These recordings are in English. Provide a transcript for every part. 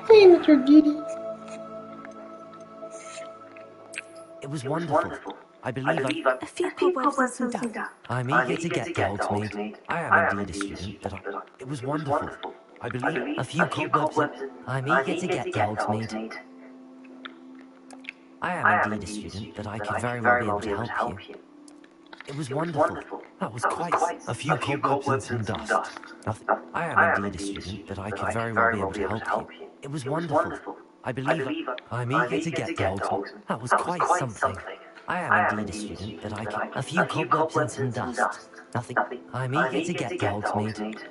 Hey, Mr. Giddy. It was wonderful. I believe A few cobwebs and some dust. I'm eager to get to Hogsmeade. I am indeed a student, but it was wonderful. I believe a few cobwebs and I'm eager to get to Hogsmeade. I am indeed a student, but I could very well be able to help you. It was wonderful. That was quite a few cobwebs and some dust. Nothing. I am indeed a student, but I could very well be able to help you. It was wonderful. I believe I'm eager to get to Hogsmeade. That was quite something. I am indeed a student, but I could a few cobwebs and some dust. Nothing. I'm eager to get to Hogsmeade.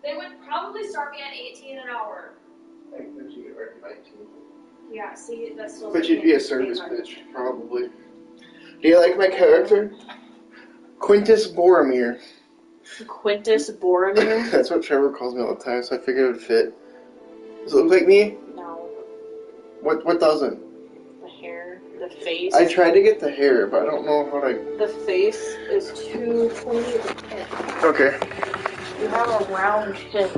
They would probably start me at 18 an hour. I think that you get right to 19. Yeah, see, that's still. But you'd be a service bitch, probably. Do you like my character? Quintus Boromir. Quintus Boromir? That's what Trevor calls me all the time, so I figured it would fit. Does it look like me? No. What doesn't? The hair, the face. I tried to get the hair, but I don't know how to... The face is too pointy. Okay. You have a round chin.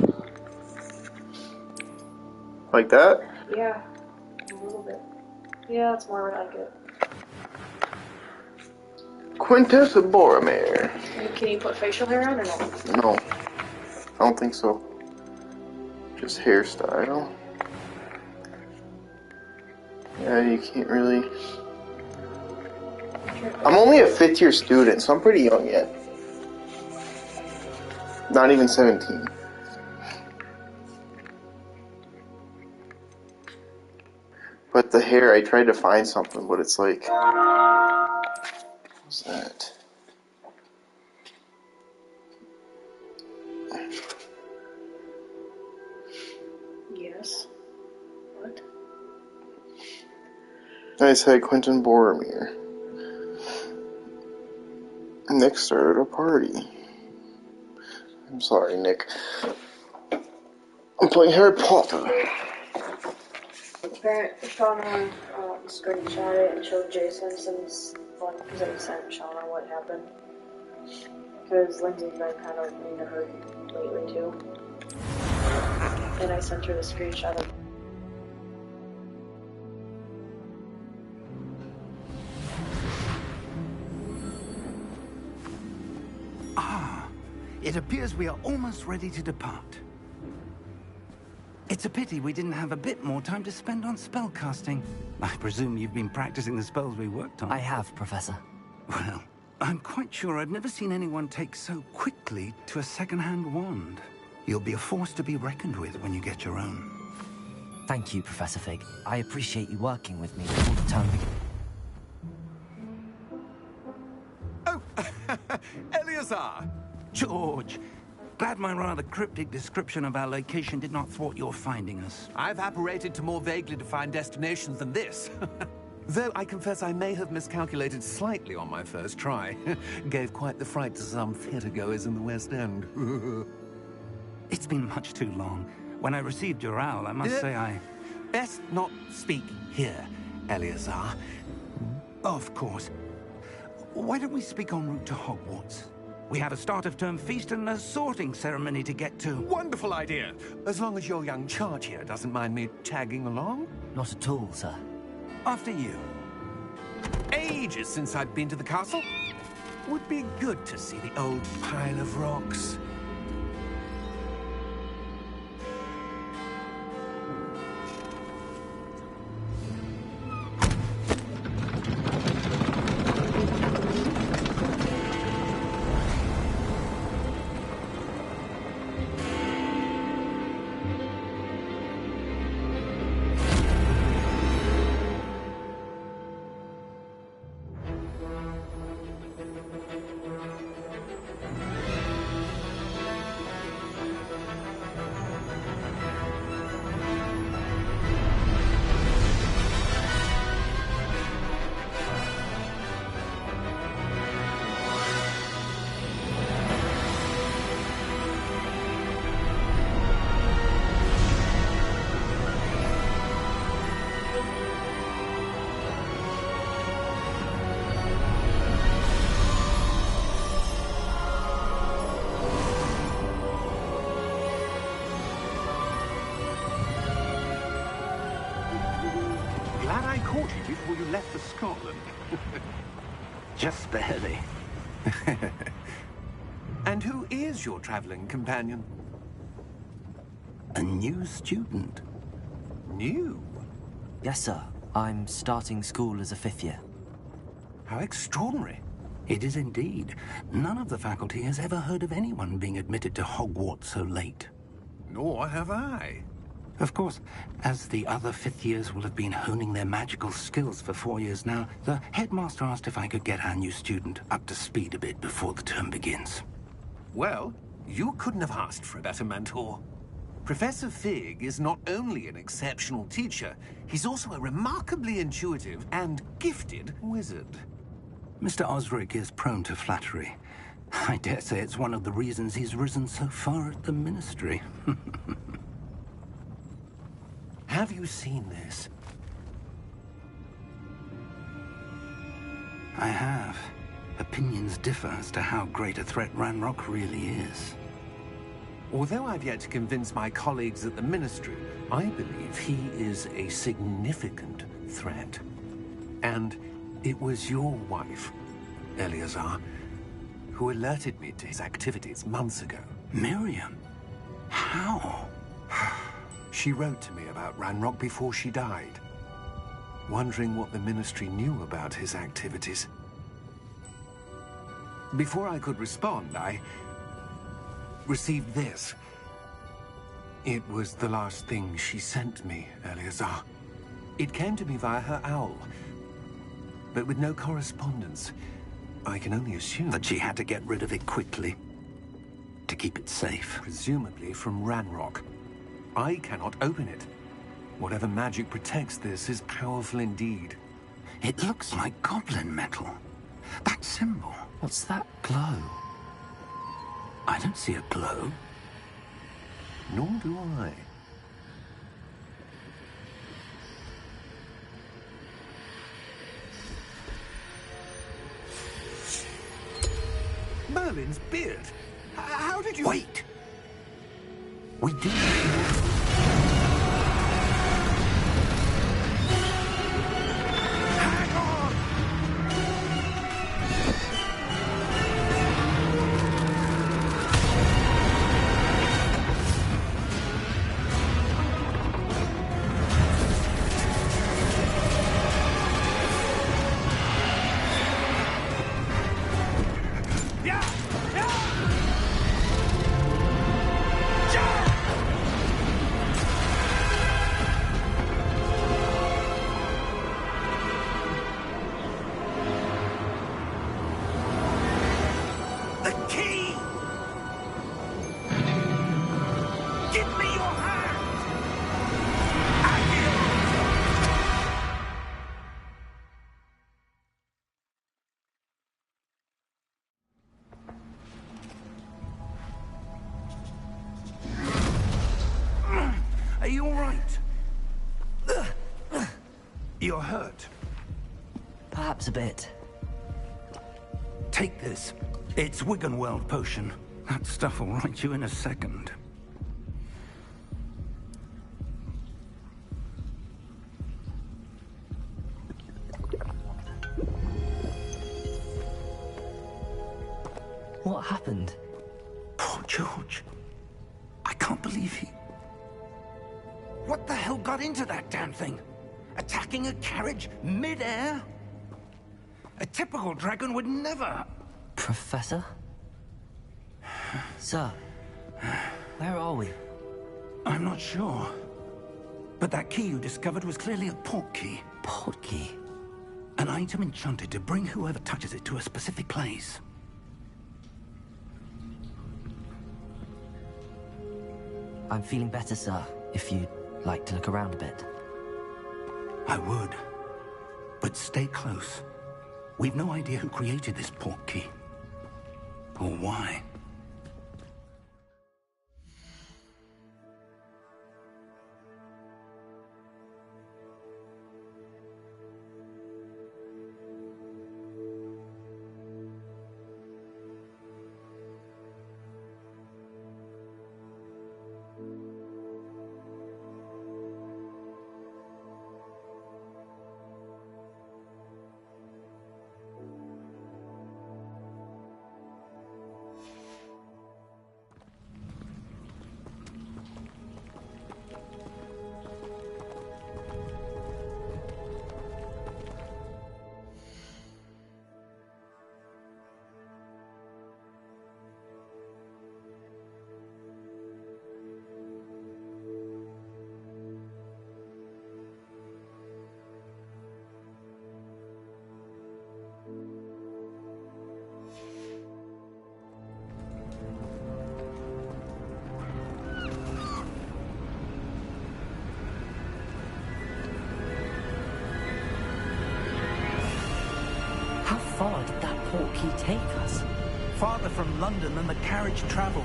Like that? Yeah. A little bit. Yeah, that's more like it. Quintus Boromir. Can you put facial hair on or no? No. I don't think so. Just hairstyle. Yeah, you can't really... I'm only a 5th year student, so I'm pretty young yet. Not even 17. But the hair, I tried to find something, but it's like... What's that? Yes. What? I said Quentin Boromir. Nick started a party. I'm sorry, Nick. I'm playing Harry Potter. Apparently, Shauna screenshot it and showed Jason since because I sent Shauna what happened. Because Lindsay's been kind of mean to her lately too. And I sent her the screenshot of. It appears we are almost ready to depart. It's a pity we didn't have a bit more time to spend on spellcasting. I presume you've been practicing the spells we worked on. I have, Professor. Well, I'm quite sure I've never seen anyone take so quickly to a second-hand wand. You'll be a force to be reckoned with when you get your own. Thank you, Professor Fig. I appreciate you working with me all the time. Oh, Eleazar! George! Glad my rather cryptic description of our location did not thwart your finding us. I've apparated to more vaguely defined destinations than this. Though I confess I may have miscalculated slightly on my first try. Gave quite the fright to some theatergoers in the West End. It's been much too long. When I received your owl, I must say I... Best not speak here, Eleazar. Of course. Why don't we speak en route to Hogwarts? We have a start-of-term feast and a sorting ceremony to get to. Wonderful idea. As long as your young charge here doesn't mind me tagging along. Not at all, sir. After you. Ages since I've been to the castle. Would be good to see the old pile of rocks. Glad I caught you before you left for Scotland. Just barely. And who is your traveling companion? A new student. New? Yes, sir. I'm starting school as a 5th year. How extraordinary. It is indeed. None of the faculty has ever heard of anyone being admitted to Hogwarts so late. Nor have I. Of course, as the other fifth years will have been honing their magical skills for 4 years now, the headmaster asked if I could get our new student up to speed a bit before the term begins. Well, you couldn't have asked for a better mentor. Professor Fig is not only an exceptional teacher, he's also a remarkably intuitive and gifted wizard. Mr. Osric is prone to flattery. I dare say it's one of the reasons he's risen so far at the Ministry. Have you seen this? I have. Opinions differ as to how great a threat Ranrock really is. Although I've yet to convince my colleagues at the Ministry, I believe he is a significant threat. And it was your wife, Eleazar, who alerted me to his activities months ago. Miriam? How? She wrote to me about Ranrock before she died, wondering what the Ministry knew about his activities. Before I could respond, I received this. It was the last thing she sent me, Eleazar. It came to me via her owl, but with no correspondence. I can only assume That she had to get rid of it quickly to keep it safe. presumably from Ranrock. I cannot open it. Whatever magic protects this is powerful indeed. It looks like goblin metal. That symbol. What's that glow? I don't see a glow. Nor do I. Merlin's beard. How did you... Wait! We do. Hang on! Yeah! Yeah! The key! Give me your hand! Are you all right? You're hurt. Perhaps a bit. Take this. It's Wiggenweld potion. That stuff will right you in a second. What happened? Poor George. I can't believe he... What the hell got into that damn thing? Attacking a carriage mid-air? A typical dragon would never... Professor? Sir, where are we? I'm not sure. But that key you discovered was clearly a port key. Port key? An item enchanted to bring whoever touches it to a specific place. I'm feeling better, sir, if you'd like to look around a bit. I would. But stay close. We've no idea who created this port key. Or why. portkey take us? Farther from London than the carriage travelled.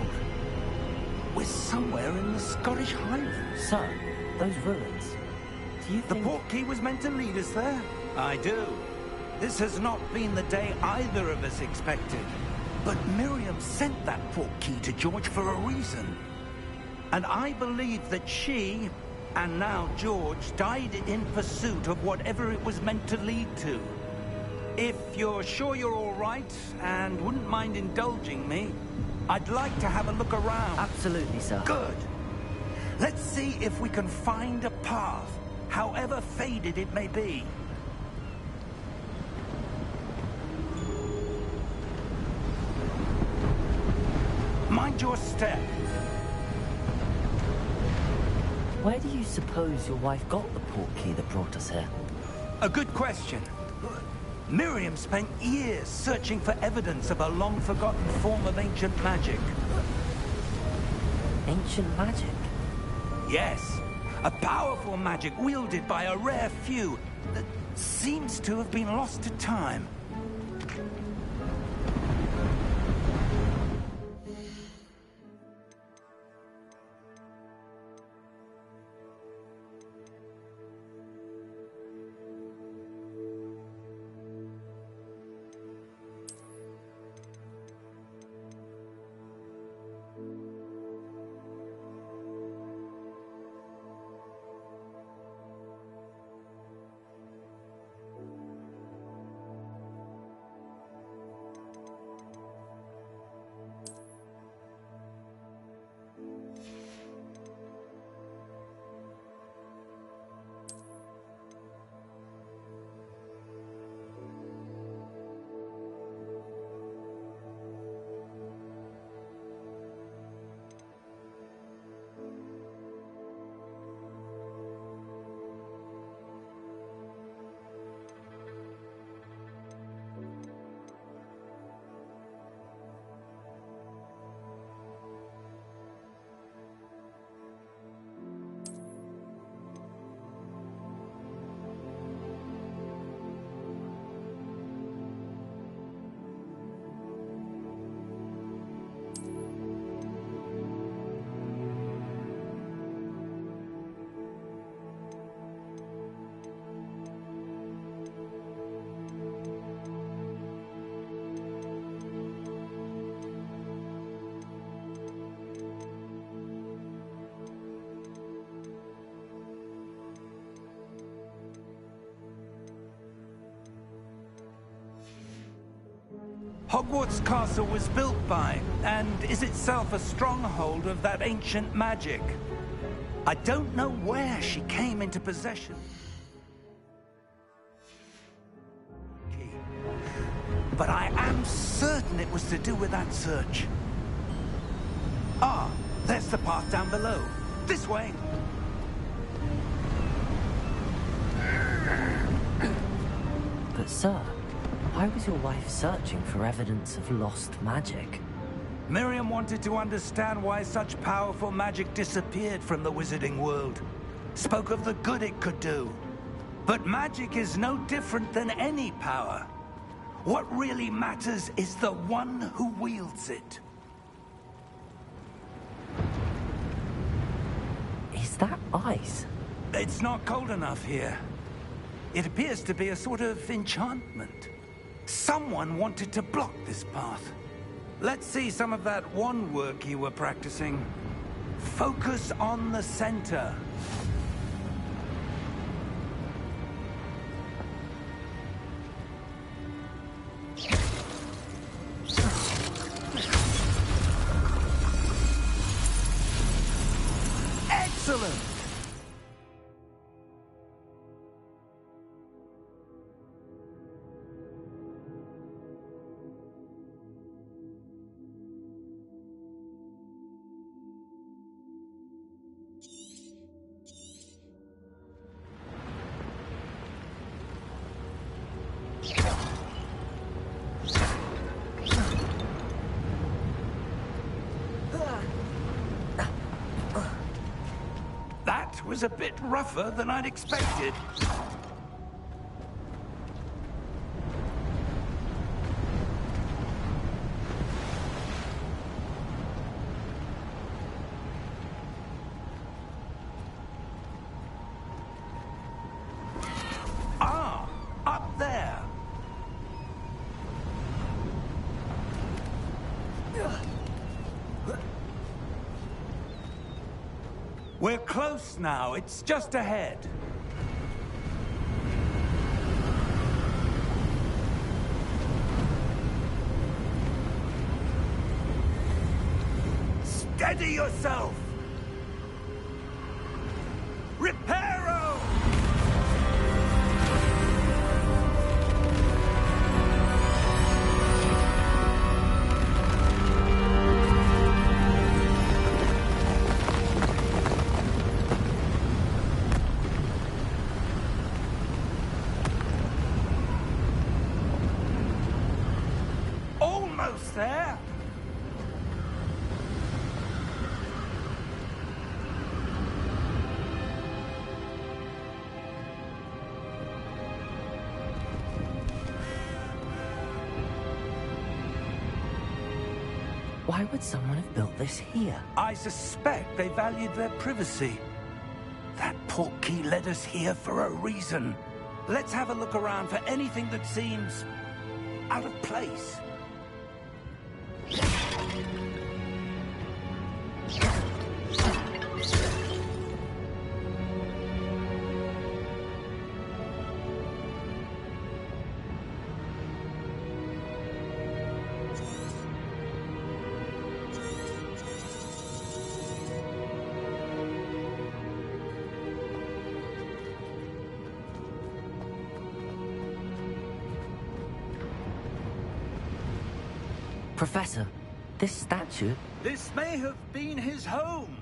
We're somewhere in the Scottish Highlands. Sir, those ruins. Do you The think... portkey was meant to lead us there? I do. This has not been the day either of us expected. But Miriam sent that portkey to George for a reason. And I believe that she, and now George, died in pursuit of whatever it was meant to lead to. If you're sure you're all right, and wouldn't mind indulging me, I'd like to have a look around. Absolutely, sir. Good. Let's see if we can find a path, however faded it may be. Mind your step. Where do you suppose your wife got the portkey that brought us here? A good question. Miriam spent years searching for evidence of a long-forgotten form of ancient magic. Ancient magic? Yes, a powerful magic wielded by a rare few that seems to have been lost to time. Hogwarts Castle was built by, and is itself a stronghold of that ancient magic. I don't know where she came into possession. But I am certain it was to do with that search. Ah, there's the path down below. This way. But sir, why was your wife searching for evidence of lost magic? Miriam wanted to understand why such powerful magic disappeared from the wizarding world. Spoke of the good it could do. But magic is no different than any power. What really matters is the one who wields it. Is that ice? It's not cold enough here. It appears to be a sort of enchantment. Someone wanted to block this path. Let's see some of that wand work you were practicing. Focus on the center. Excellent! That was a bit rougher than I'd expected. We're close now. It's just ahead. Steady yourself! Reparo! Almost there! Why would someone have built this here? I suspect they valued their privacy. That portkey led us here for a reason. Let's have a look around for anything that seems out of place. Professor, this statue... This may have been his home.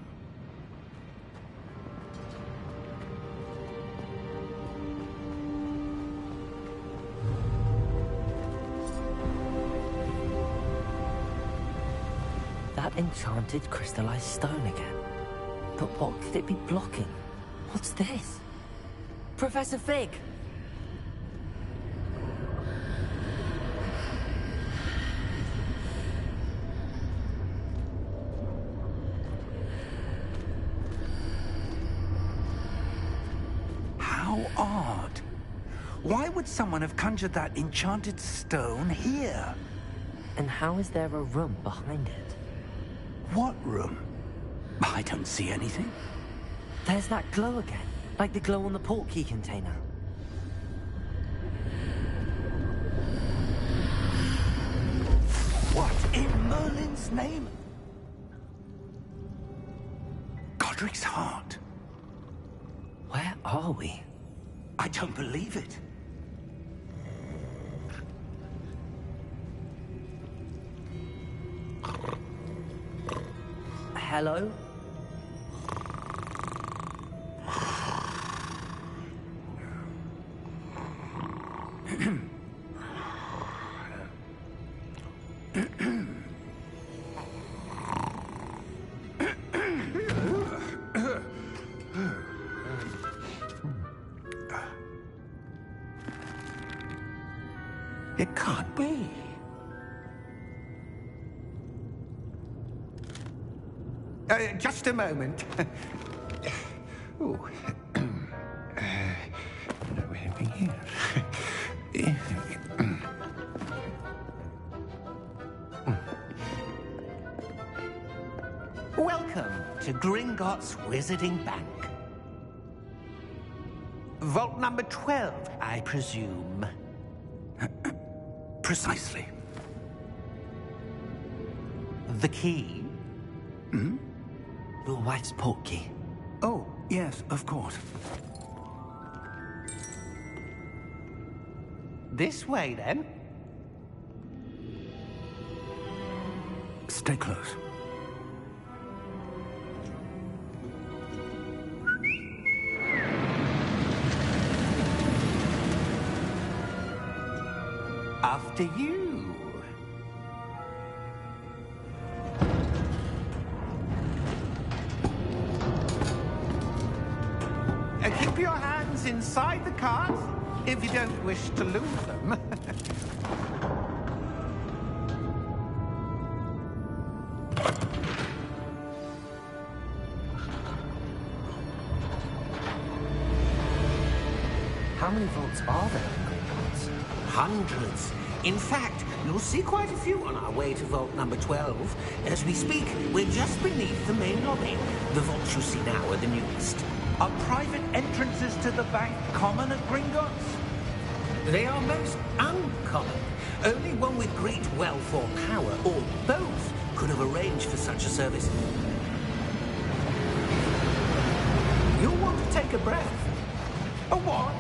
That enchanted crystallized stone again. But what could it be blocking? What's this? Professor Fig! How odd. Why would someone have conjured that enchanted stone here? And how is there a room behind it? What room? I don't see anything. There's that glow again, like the glow on the portkey container. What in Merlin's name? Godric's heart. Where are we? I don't believe it. Hello? It can't be. Just a moment. Ooh. Not anything here. Welcome to Gringotts Wizarding Bank. Vault number 12, I presume. Precisely. The key? Your wife's portkey. Oh, yes, of course. This way, then. Stay close. After you. Keep your hands inside the cart if you don't wish to lose them. How many vaults are there in Gringotts? Hundreds. In fact, You'll see quite a few on our way to vault number 12. As we speak, we're just beneath the main lobby. The vaults you see now are the newest. Are private entrances to the bank common at Gringotts? They are most uncommon. Only one with great wealth or power, or both, could have arranged for such a service. You'll want to take a breath. A what?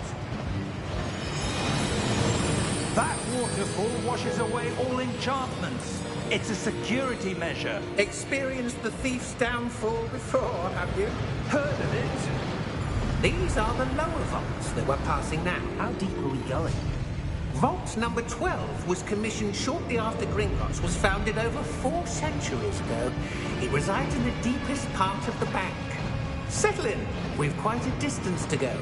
That waterfall washes away all enchantments. It's a security measure. Experienced the thief's downfall before, have you? Heard of it? These are the lower vaults that we're passing now. How deep are we going? Vault number 12 was commissioned shortly after Gringotts was founded over 4 centuries ago. It resides in the deepest part of the bank. Settle in. We've quite a distance to go.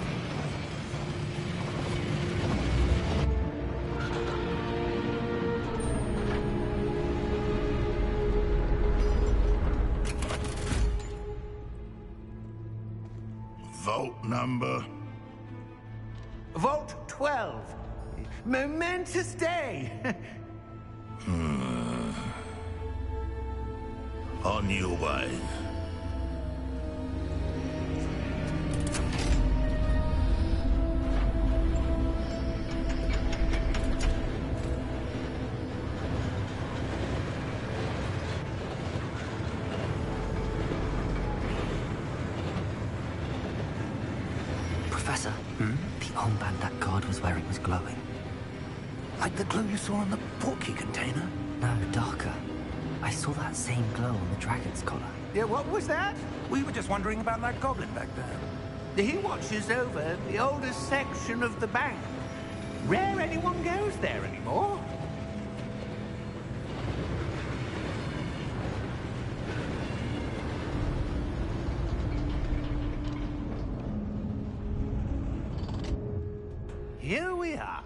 Vault number? Vault 12. Momentous day. On your way. Professor, the armband that guard was wearing was glowing. Like the glow you saw on the portkey container? No, darker. I saw that same glow on the dragon's collar. Yeah, what was that? We were just wondering about that goblin back there. He watches over the oldest section of the bank. Rare anyone goes there anymore. Here we are.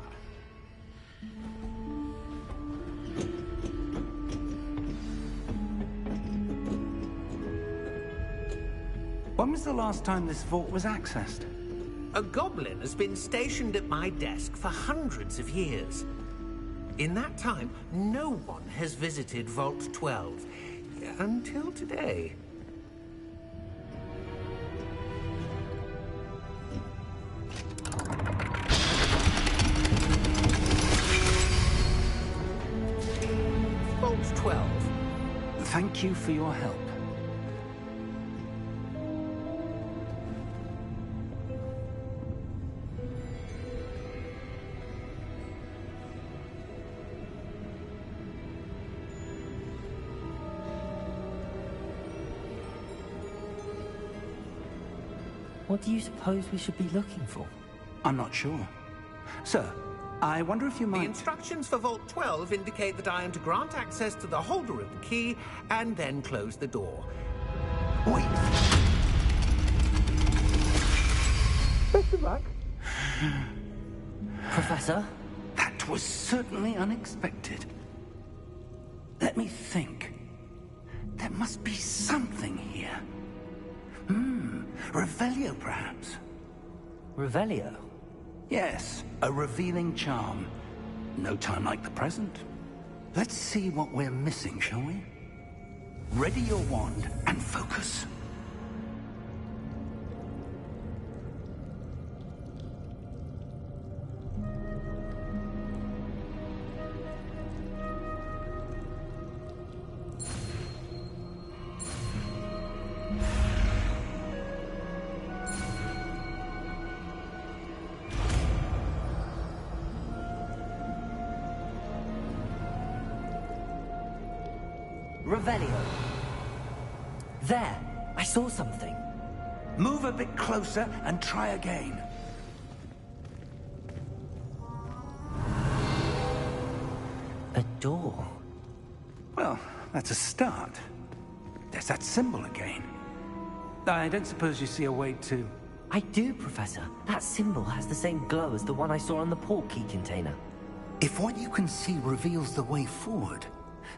When was the last time this vault was accessed? A goblin has been stationed at my desk for hundreds of years. In that time, no one has visited Vault 12. Until today. Vault 12. Thank you for your help. What do you suppose we should be looking for? I'm not sure. Sir, I wonder if you The might... instructions for Vault 12 indicate that I am to grant access to the holder of the key and then close the door. Wait! Best of luck. Professor? That was certainly unexpected. Let me think. There must be something here. Revelio, perhaps? Revelio? Yes, a revealing charm. No time like the present. Let's see what we're missing, shall we? Ready your wand and focus. Revelio. There, I saw something. Move a bit closer and try again. A door. Well, that's a start. There's that symbol again. I don't suppose you see a way to... I do, Professor. That symbol has the same glow as the one I saw on the portkey container. If what you can see reveals the way forward,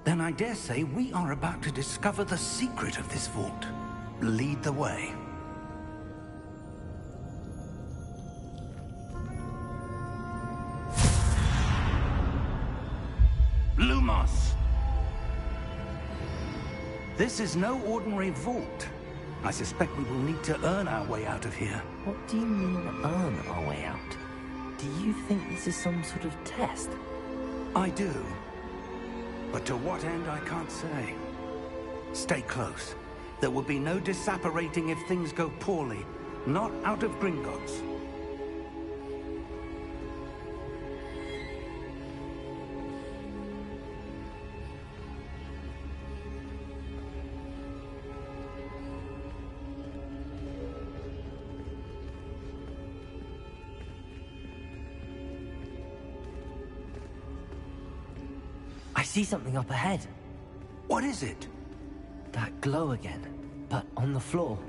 then I dare say we are about to discover the secret of this vault. Lead the way. This is no ordinary vault. I suspect we will need to earn our way out of here. What do you mean, earn our way out? Do you think this is some sort of test? I do. But to what end, I can't say. Stay close. There will be no disapparating if things go poorly. Not out of Gringotts. I see something up ahead. What is it? That glow again, but on the floor.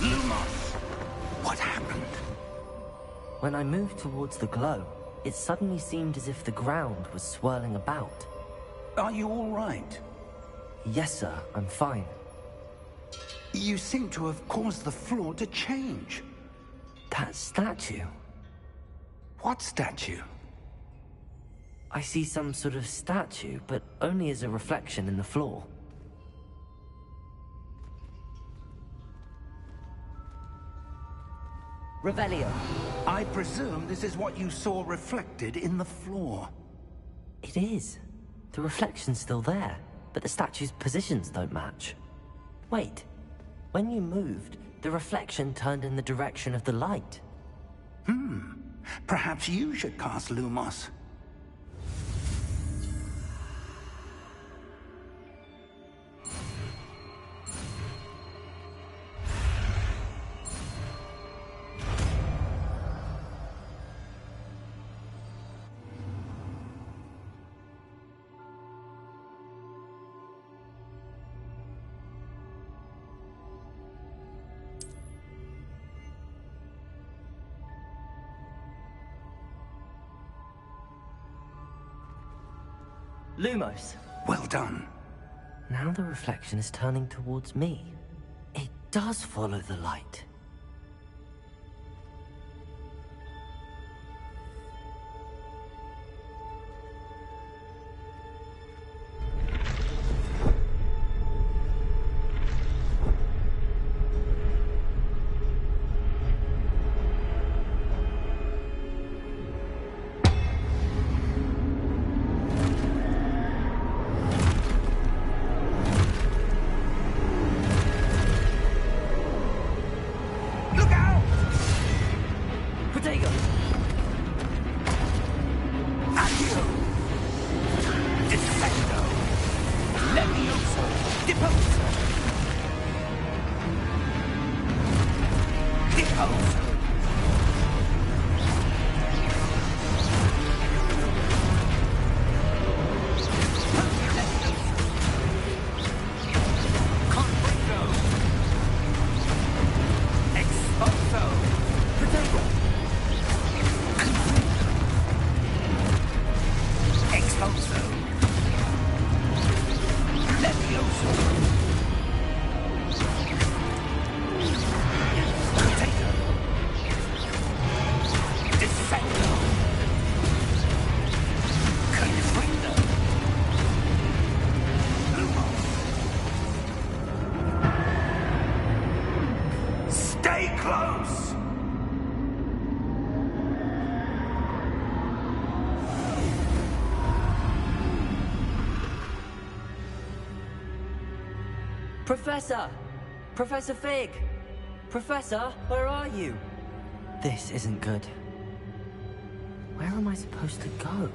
Lumos! What happened? When I moved towards the glow, it suddenly seemed as if the ground was swirling about. Are you all right? Yes, sir, I'm fine. You seem to have caused the floor to change. That statue. What statue? I see some sort of statue, but only as a reflection in the floor. Revelio. I presume this is what you saw reflected in the floor. It is. The reflection's still there, but the statue's positions don't match. Wait. When you moved, the reflection turned in the direction of the light. Perhaps you should cast Lumos. Lumos. Well done. Now the reflection is turning towards me. It does follow the light. Professor! Professor Fig! Professor, where are you? This isn't good. Where am I supposed to go?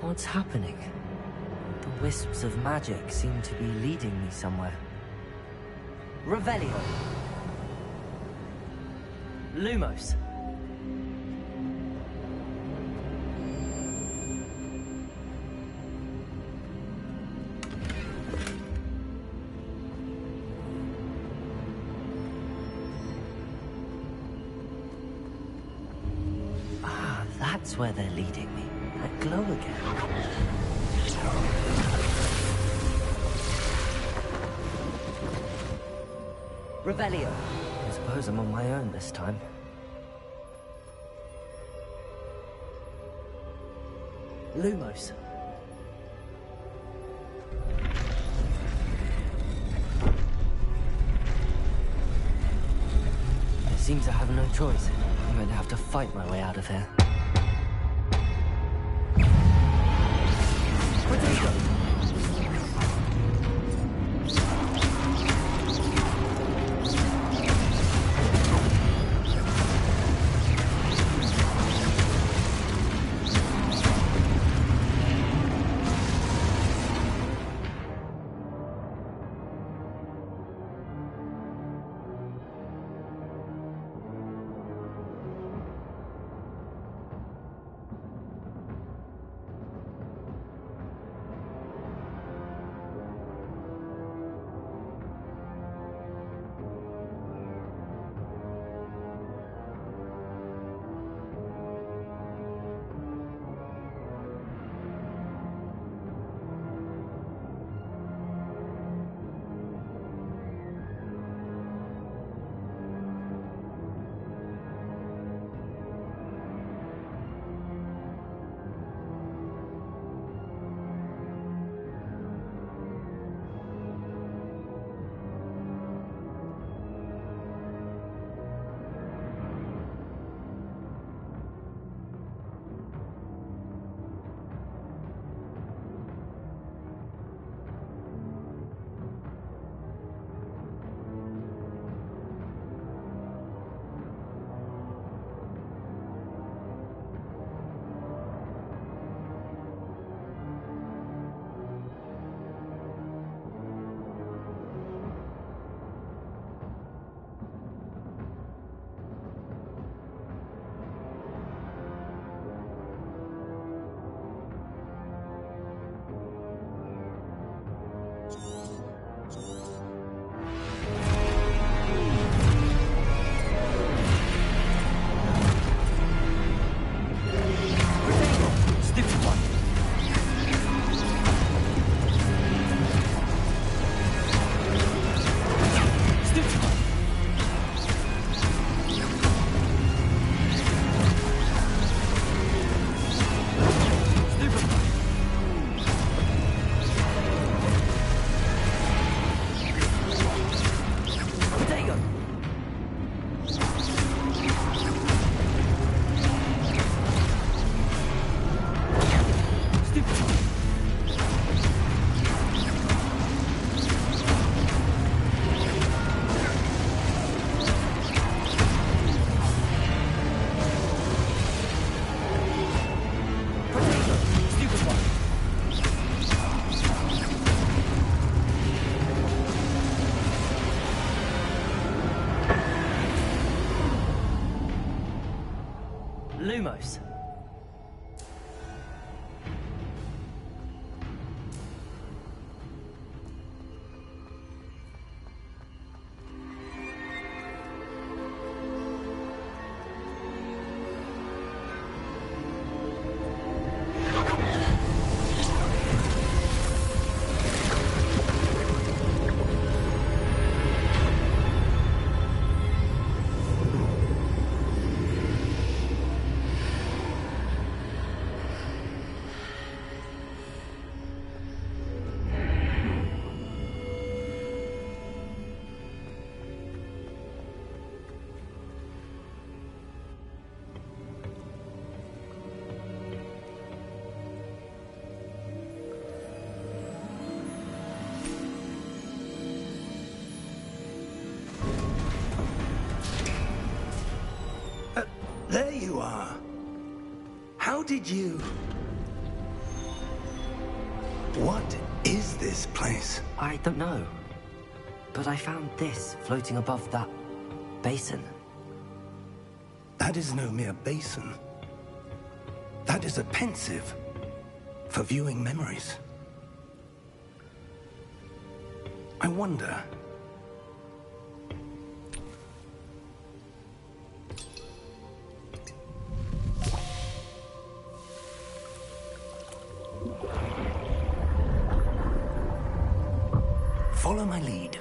What's happening? The wisps of magic seem to be leading me somewhere. Revelio. Lumos. Ah, that's where they're leading me. That glow again. Revelio. I suppose I'm on my own this time. Lumos. It seems I have no choice. I'm going to have to fight my way out of here. Potato! Lumos. There you are. How did you... What is this place? I don't know. But I found this floating above that basin. That is no mere basin. That is a pensive for viewing memories. I wonder... Follow my lead.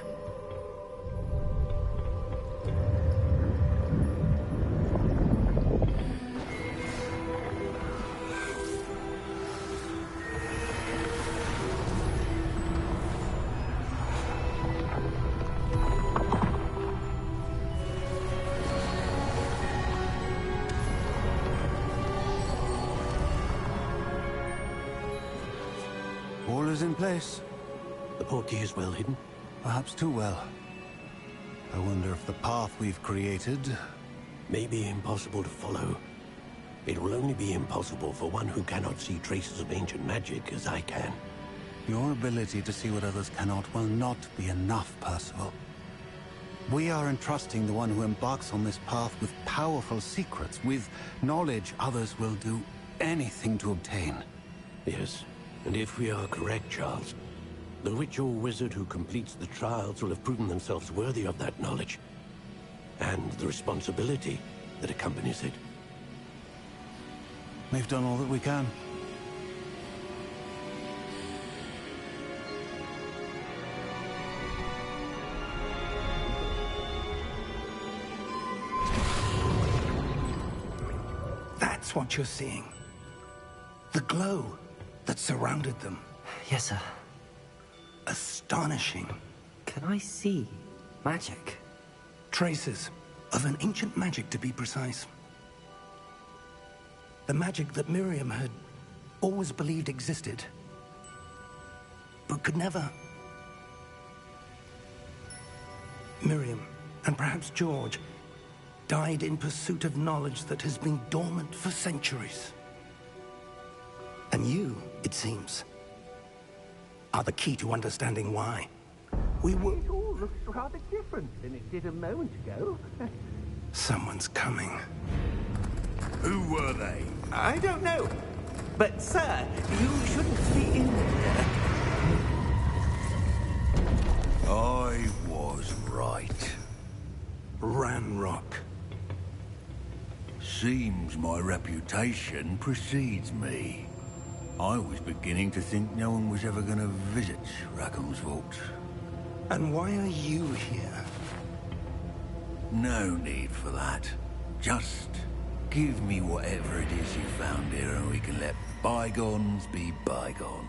All is in place. The portkey is well hidden. Perhaps too well. I wonder if the path we've created... May be impossible to follow. It will only be impossible for one who cannot see traces of ancient magic as I can. Your ability to see what others cannot will not be enough, Percival. We are entrusting the one who embarks on this path with powerful secrets, with knowledge others will do anything to obtain. Yes, and if we are correct, Charles, the witch or wizard who completes the trials will have proven themselves worthy of that knowledge, and the responsibility that accompanies it. We've done all that we can. That's what you're seeing. The glow that surrounded them. Yes, sir. Astonishing. Can I see magic? Traces of an ancient magic, to be precise. The magic that Miriam had always believed existed, but could never. Miriam, and perhaps George, died in pursuit of knowledge that has been dormant for centuries. And you, it seems, are the key to understanding why. We will... It all looks rather different than it did a moment ago. Someone's coming. Who were they? I don't know. But, sir, you shouldn't be in there. I was right. Ranrock. Seems my reputation precedes me. I was beginning to think no one was ever going to visit Rackham's vault. And why are you here? No need for that. Just give me whatever it is you found here and we can let bygones be bygones.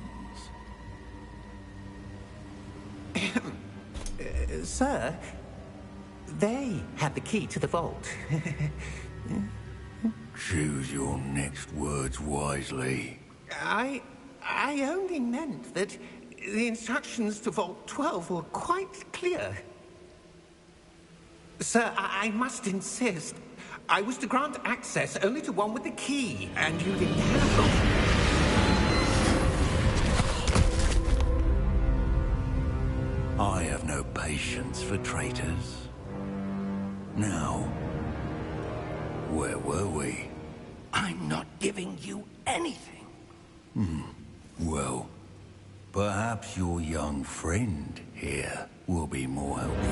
Sir, they had the key to the vault. Choose your next words wisely. I only meant that the instructions to Vault 12 were quite clear. Sir, I must insist. I was to grant access only to one with the key, and you didn't have them. I have no patience for traitors. Now, where were we? I'm not giving you anything. Well, perhaps your young friend here will be more helpful.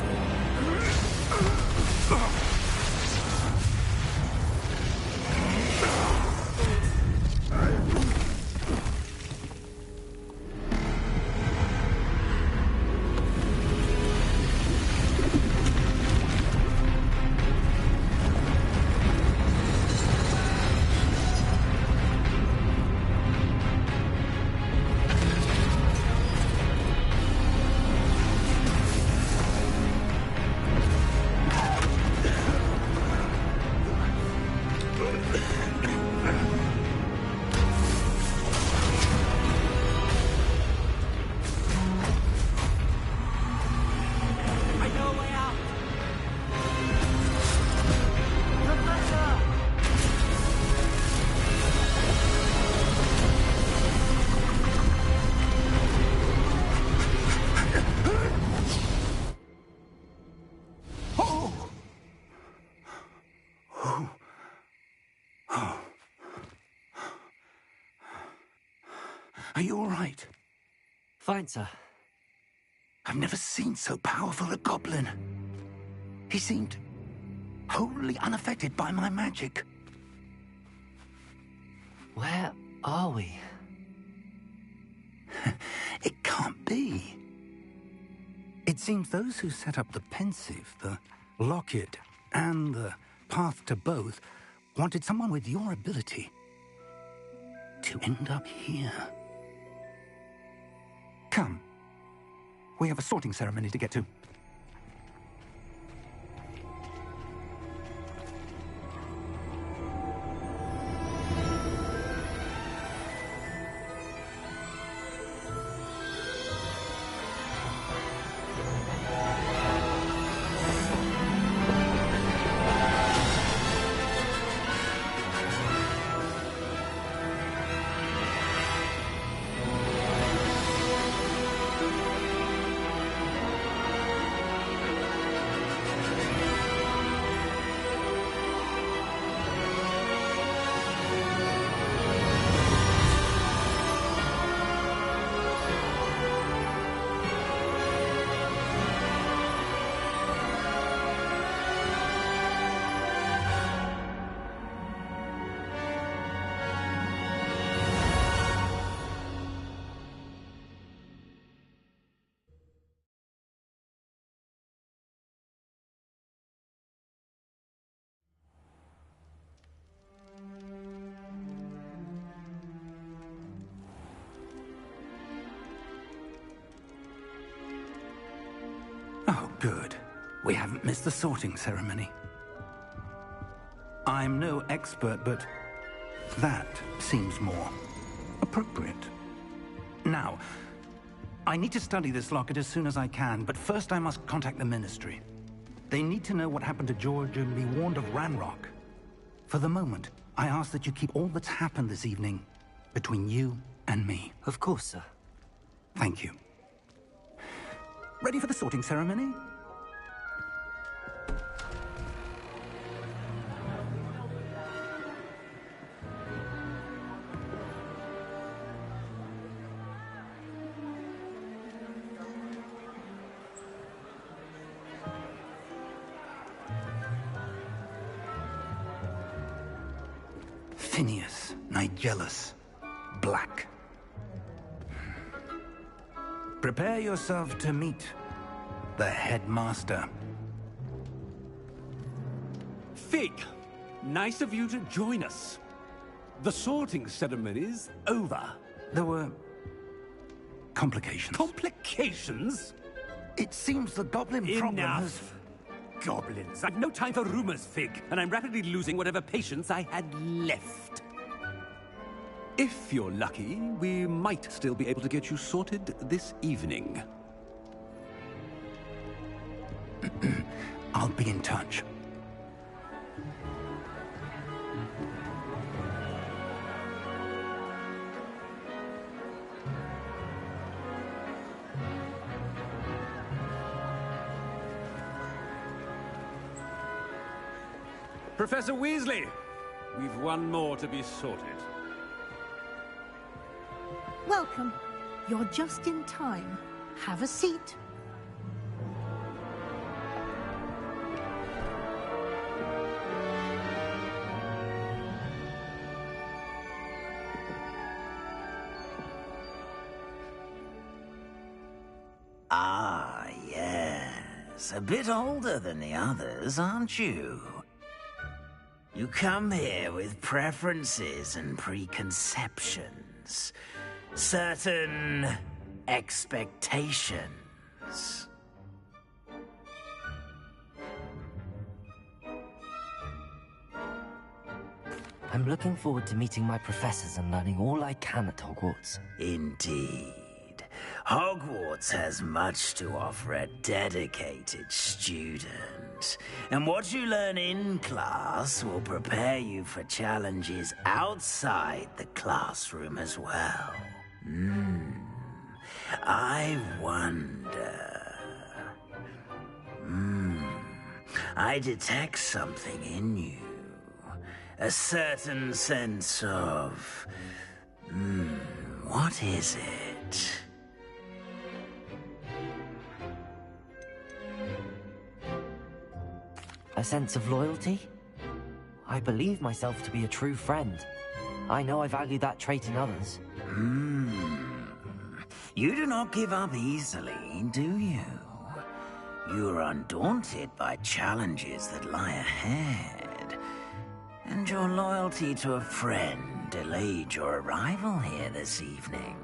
Are you all right? Fine, sir. I've never seen so powerful a goblin. He seemed wholly unaffected by my magic. Where are we? It can't be. It seems those who set up the Pensive, the Locket, and the Path to Both wanted someone with your ability to end up here. Come. We have a sorting ceremony to get to. Oh, good. We haven't missed the sorting ceremony. I'm no expert, but that seems more appropriate. Now, I need to study this locket as soon as I can, but first I must contact the Ministry. They need to know what happened to George and be warned of Ranrock. For the moment, I ask that you keep all that's happened this evening between you and me. Of course, sir. Thank you. Ready for the sorting ceremony? Phineas, Nigellus, Black. Prepare yourself to meet the headmaster. Fig, nice of you to join us. The sorting ceremony's over. There were complications. Complications? It seems the goblin problem has... Enough. Goblins. I've no time for rumors, Fig, and I'm rapidly losing whatever patience I had left. If you're lucky, we might still be able to get you sorted this evening. I'll be in touch. Professor Weasley, we've one more to be sorted. Welcome. You're just in time. Have a seat. Ah, yes. A bit older than the others, aren't you? You come here with preferences and preconceptions. Certain expectations. I'm looking forward to meeting my professors and learning all I can at Hogwarts. Indeed. Hogwarts has much to offer a dedicated student. And what you learn in class will prepare you for challenges outside the classroom as well. I wonder... I detect something in you. A certain sense of... what What is it? A sense of loyalty? I believe myself to be a true friend. I know I value that trait in others. You do not give up easily, do you? You are undaunted by challenges that lie ahead. And your loyalty to a friend delayed your arrival here this evening.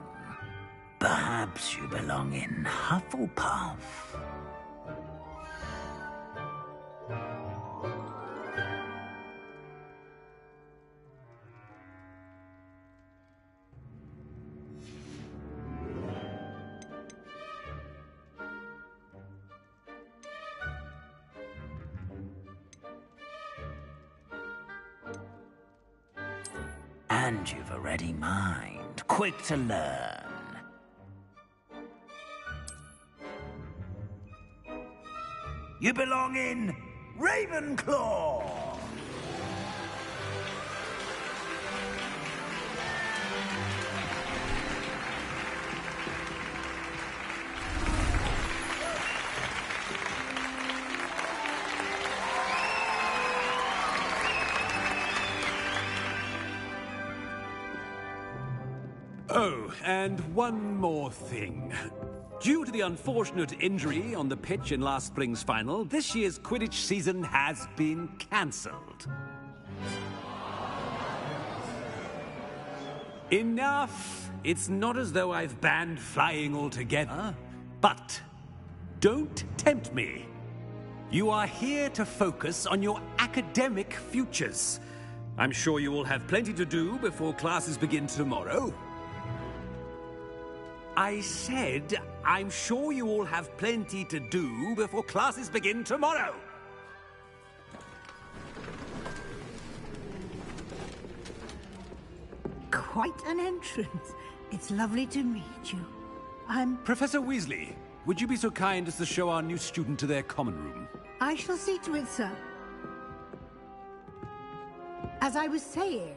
Perhaps you belong in Hufflepuff. And you've a ready mind, quick to learn. You belong in Ravenclaw! Oh, and one more thing. Due to the unfortunate injury on the pitch in last spring's final, this year's Quidditch season has been cancelled. Enough! It's not as though I've banned flying altogether. But don't tempt me. You are here to focus on your academic futures. I'm sure you will have plenty to do before classes begin tomorrow. I said, I'm sure you all have plenty to do before classes begin tomorrow. Quite an entrance. It's lovely to meet you. I'm... Professor Weasley, would you be so kind as to show our new student to their common room? I shall see to it, sir. As I was saying,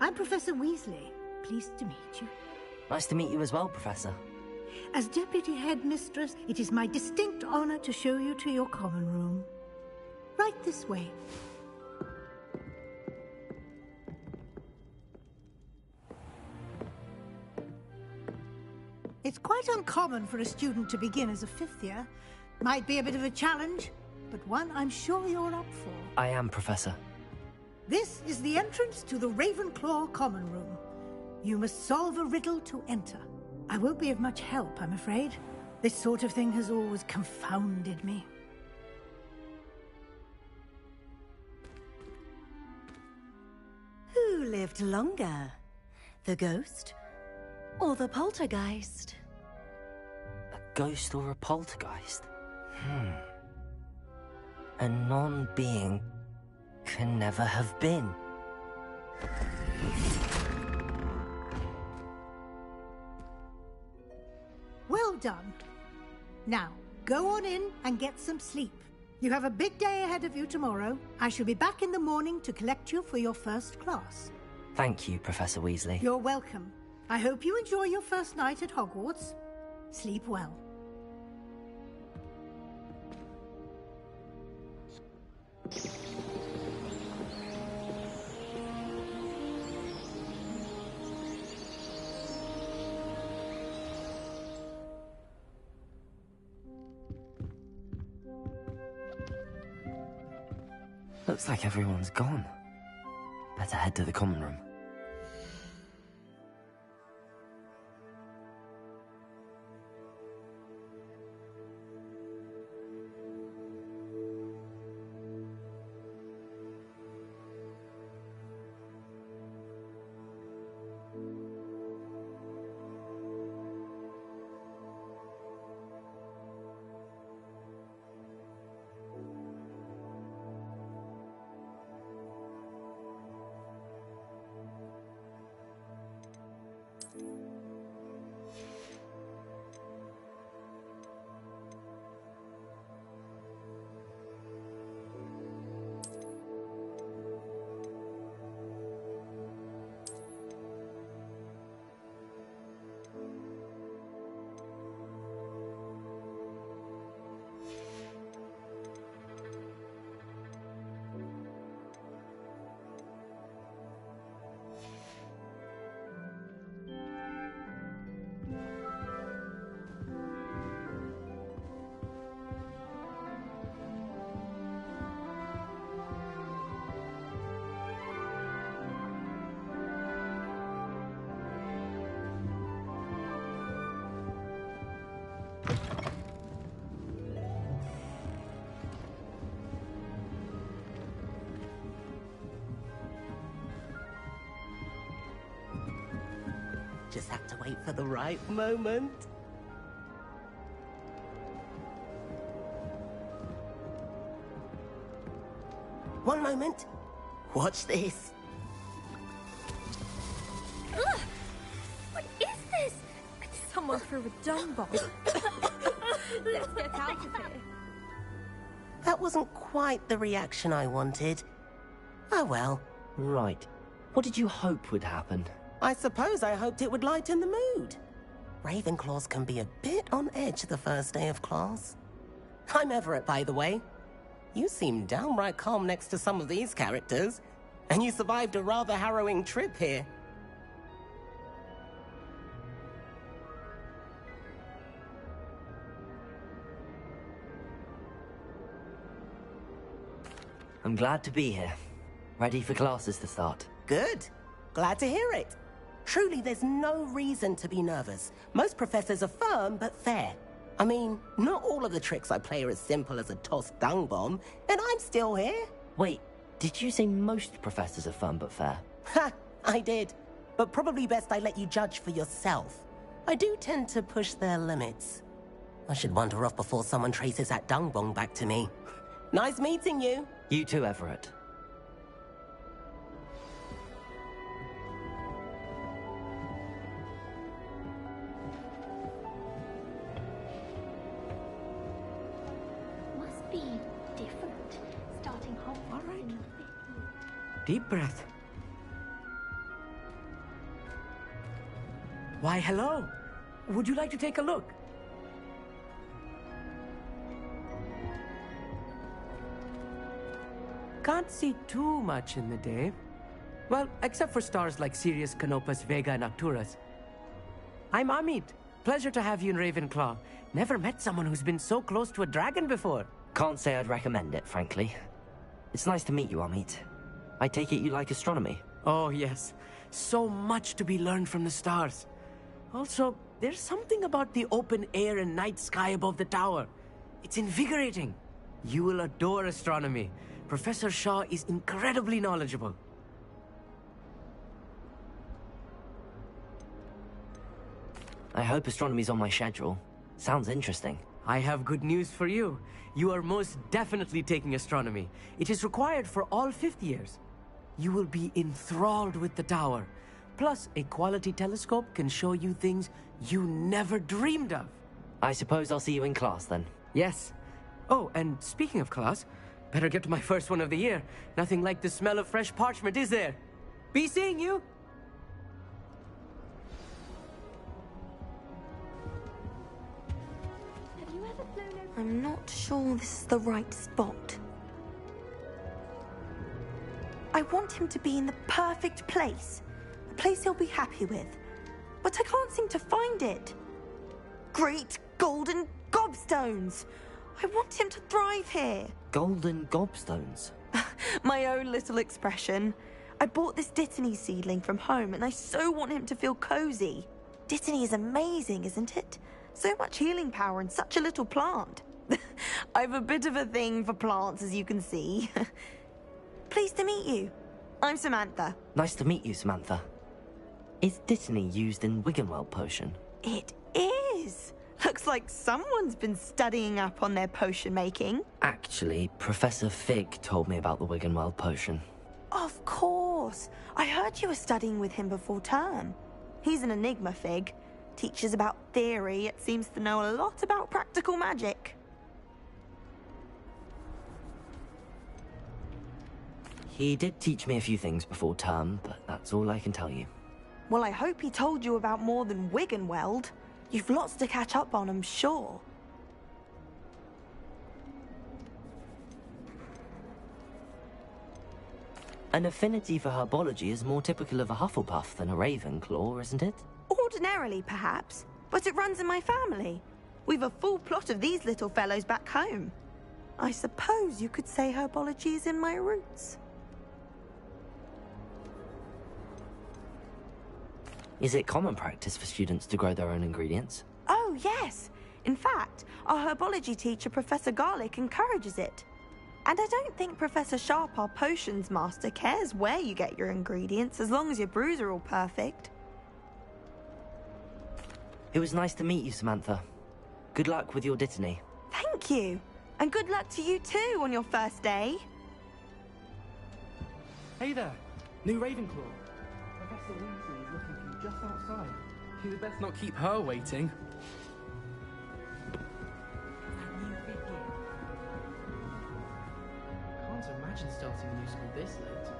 I'm Professor Weasley. Pleased to meet you. Nice to meet you as well, Professor. As Deputy Headmistress, it is my distinct honor to show you to your common room. Right this way. It's quite uncommon for a student to begin as a fifth year. Might be a bit of a challenge, but one I'm sure you're up for. I am, Professor. This is the entrance to the Ravenclaw common room. You must solve a riddle to enter. I won't be of much help, I'm afraid. This sort of thing has always confounded me. Who lived longer? The ghost or the poltergeist? A ghost or a poltergeist? A non-being can never have been. Well done. Now, go on in and get some sleep. You have a big day ahead of you tomorrow. I shall be back in the morning to collect you for your first class. Thank you, Professor Weasley. You're welcome. I hope you enjoy your first night at Hogwarts. Sleep well. Looks like everyone's gone. Better head to the common room. Just have to wait for the right moment. One moment. Watch this. Ugh! What is this? Someone threw a dung bomb. Let's get out of here. That wasn't quite the reaction I wanted. Oh well. Right. What did you hope would happen? I suppose I hoped it would lighten the mood. Ravenclaws can be a bit on edge the first day of class. I'm Everett, by the way. You seem downright calm next to some of these characters, and you survived a rather harrowing trip here. I'm glad to be here. Ready for classes to start. Good. Glad to hear it. Truly, there's no reason to be nervous. Most professors are firm but fair. I mean, not all of the tricks I play are as simple as a tossed dung bomb, and I'm still here. Wait, did you say most professors are firm but fair? Ha! I did. But probably best I let you judge for yourself. I do tend to push their limits. I should wander off before someone traces that dung bomb back to me. Nice meeting you. You too, Everett. Must be different. Starting home. All right. Deep breath. Why, hello. Would you like to take a look? Can't see too much in the day. Well, except for stars like Sirius, Canopus, Vega, and Arcturus. I'm Amit. Pleasure to have you in Ravenclaw. Never met someone who's been so close to a dragon before. Can't say I'd recommend it, frankly. It's nice to meet you, Amit. I take it you like astronomy? Oh, yes. So much to be learned from the stars. Also, there's something about the open air and night sky above the tower. It's invigorating. You will adore astronomy. Professor Shaw is incredibly knowledgeable. I hope astronomy's on my schedule. Sounds interesting. I have good news for you. You are most definitely taking astronomy. It is required for all fifth years. You will be enthralled with the tower. Plus, a quality telescope can show you things you never dreamed of. I suppose I'll see you in class then. Yes. Oh, and speaking of class, better get to my first one of the year. Nothing like the smell of fresh parchment, is there? Be seeing you! Have you ever flown over? I'm not sure this is the right spot. I want him to be in the perfect place. A place he'll be happy with. But I can't seem to find it. Great golden gobstones! I want him to thrive here. Golden gobstones? My own little expression. I bought this Dittany seedling from home and I so want him to feel cozy. Dittany is amazing, isn't it? So much healing power in such a little plant. I've a bit of a thing for plants, as you can see. Pleased to meet you. I'm Samantha. Nice to meet you, Samantha. Is Dittany used in Wiggenweld potion? It is. Looks like someone's been studying up on their potion making. Actually, Professor Fig told me about the Wiggenweld potion. Of course. I heard you were studying with him before term. He's an enigma, Fig. Teaches about theory, yet seems to know a lot about practical magic. He did teach me a few things before term, but that's all I can tell you. Well, I hope he told you about more than Wiggenweld. You've lots to catch up on, I'm sure. An affinity for herbology is more typical of a Hufflepuff than a Ravenclaw, isn't it? Ordinarily, perhaps, but it runs in my family. We've a full plot of these little fellows back home. I suppose you could say herbology is in my roots. Is it common practice for students to grow their own ingredients? Oh, yes. In fact, our herbology teacher, Professor Garlick, encourages it. And I don't think Professor Sharp, our potions master, cares where you get your ingredients as long as your brews are all perfect. It was nice to meet you, Samantha. Good luck with your dittany. Thank you. And good luck to you too on your first day. Hey there, new Ravenclaw. Professor Weasley is looking for you just outside. You'd best not keep her waiting. Can't imagine starting a new school this late.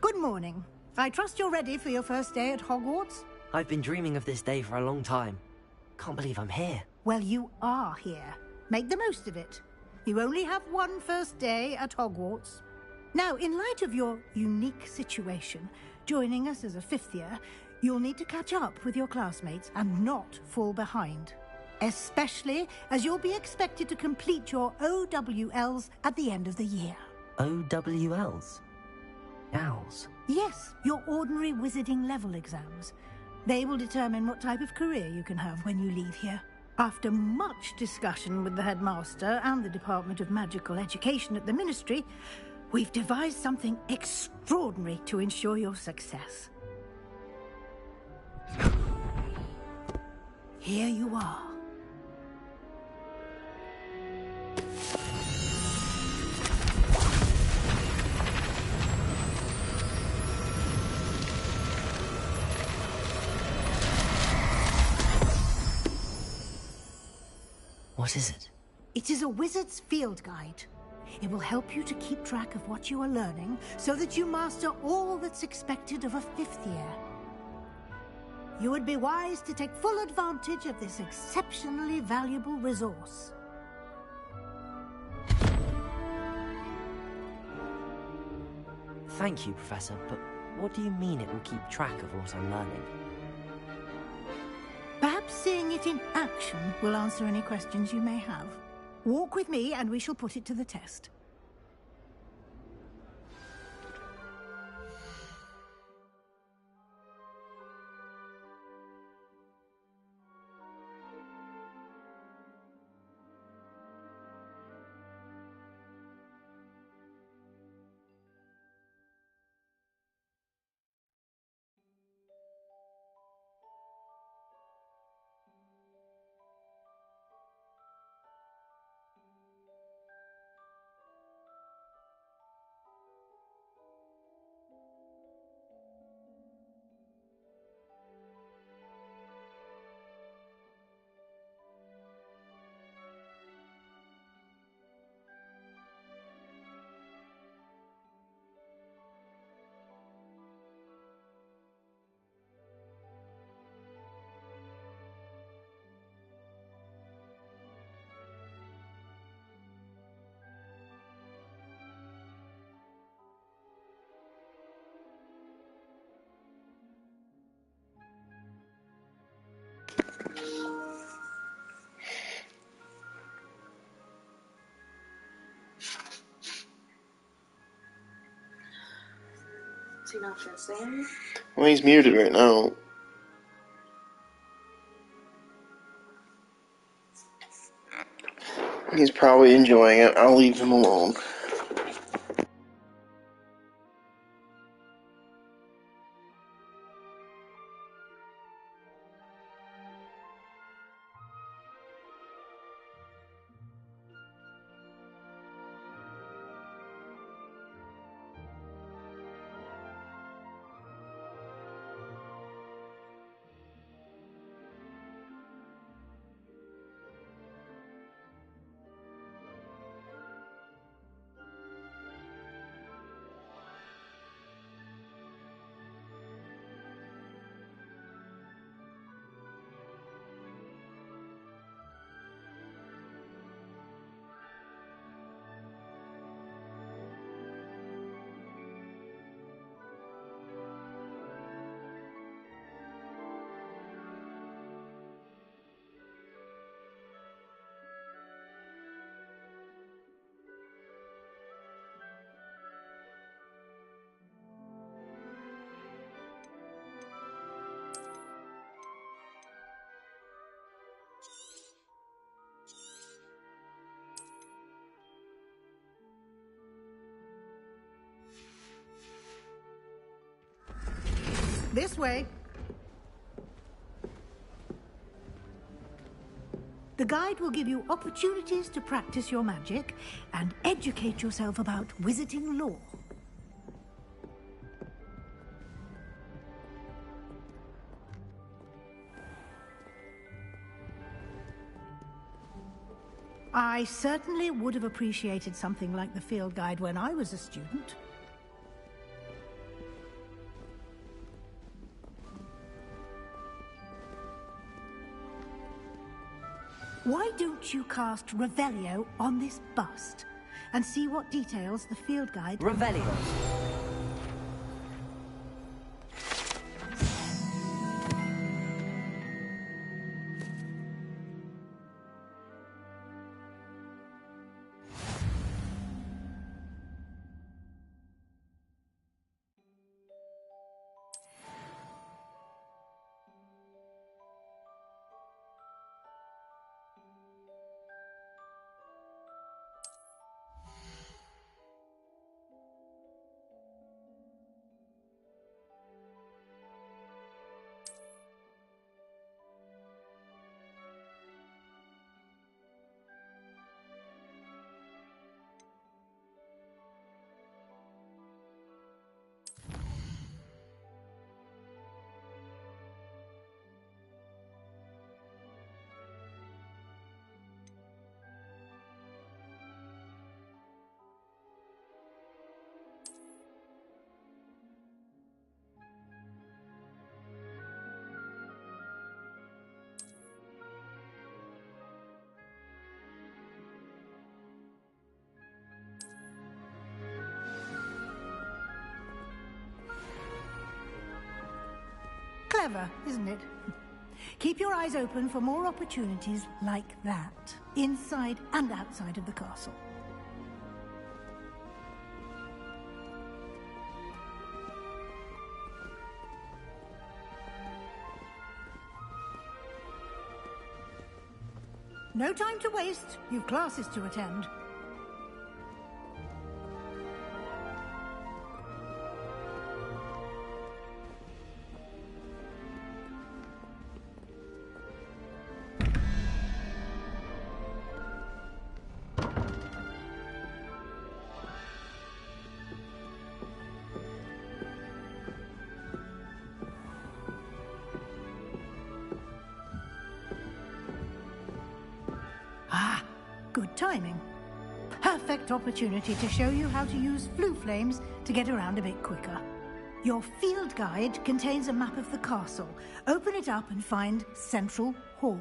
Good morning. I trust you're ready for your first day at Hogwarts? I've been dreaming of this day for a long time. Can't believe I'm here. Well, you are here. Make the most of it. You only have one first day at Hogwarts. Now, in light of your unique situation, joining us as a fifth year, you'll need to catch up with your classmates and not fall behind. Especially as you'll be expected to complete your OWLs at the end of the year. OWLs? Owls? Yes, your ordinary wizarding level exams. They will determine what type of career you can have when you leave here. After much discussion with the headmaster and the Department of Magical Education at the Ministry, we've devised something extraordinary to ensure your success. Here you are. What is it? It is a wizard's field guide. It will help you to keep track of what you are learning so that you master all that's expected of a fifth year. You would be wise to take full advantage of this exceptionally valuable resource. Thank you, Professor, but what do you mean it will keep track of what I'm learning? Perhaps seeing it in action will answer any questions you may have. Walk with me and we shall put it to the test. Is he not gonna say anything? Well, he's muted right now. He's probably enjoying it. I'll leave him alone. This way. The guide will give you opportunities to practice your magic and educate yourself about wizarding lore. I certainly would have appreciated something like the field guide when I was a student. Why don't you cast Revelio on this bust and see what details the field guide... Revelio. Clever, isn't it? Keep your eyes open for more opportunities like that, inside and outside of the castle. No time to waste. You've classes to attend. Good timing. Perfect opportunity to show you how to use flue flames to get around a bit quicker. Your field guide contains a map of the castle. Open it up and find Central Hall.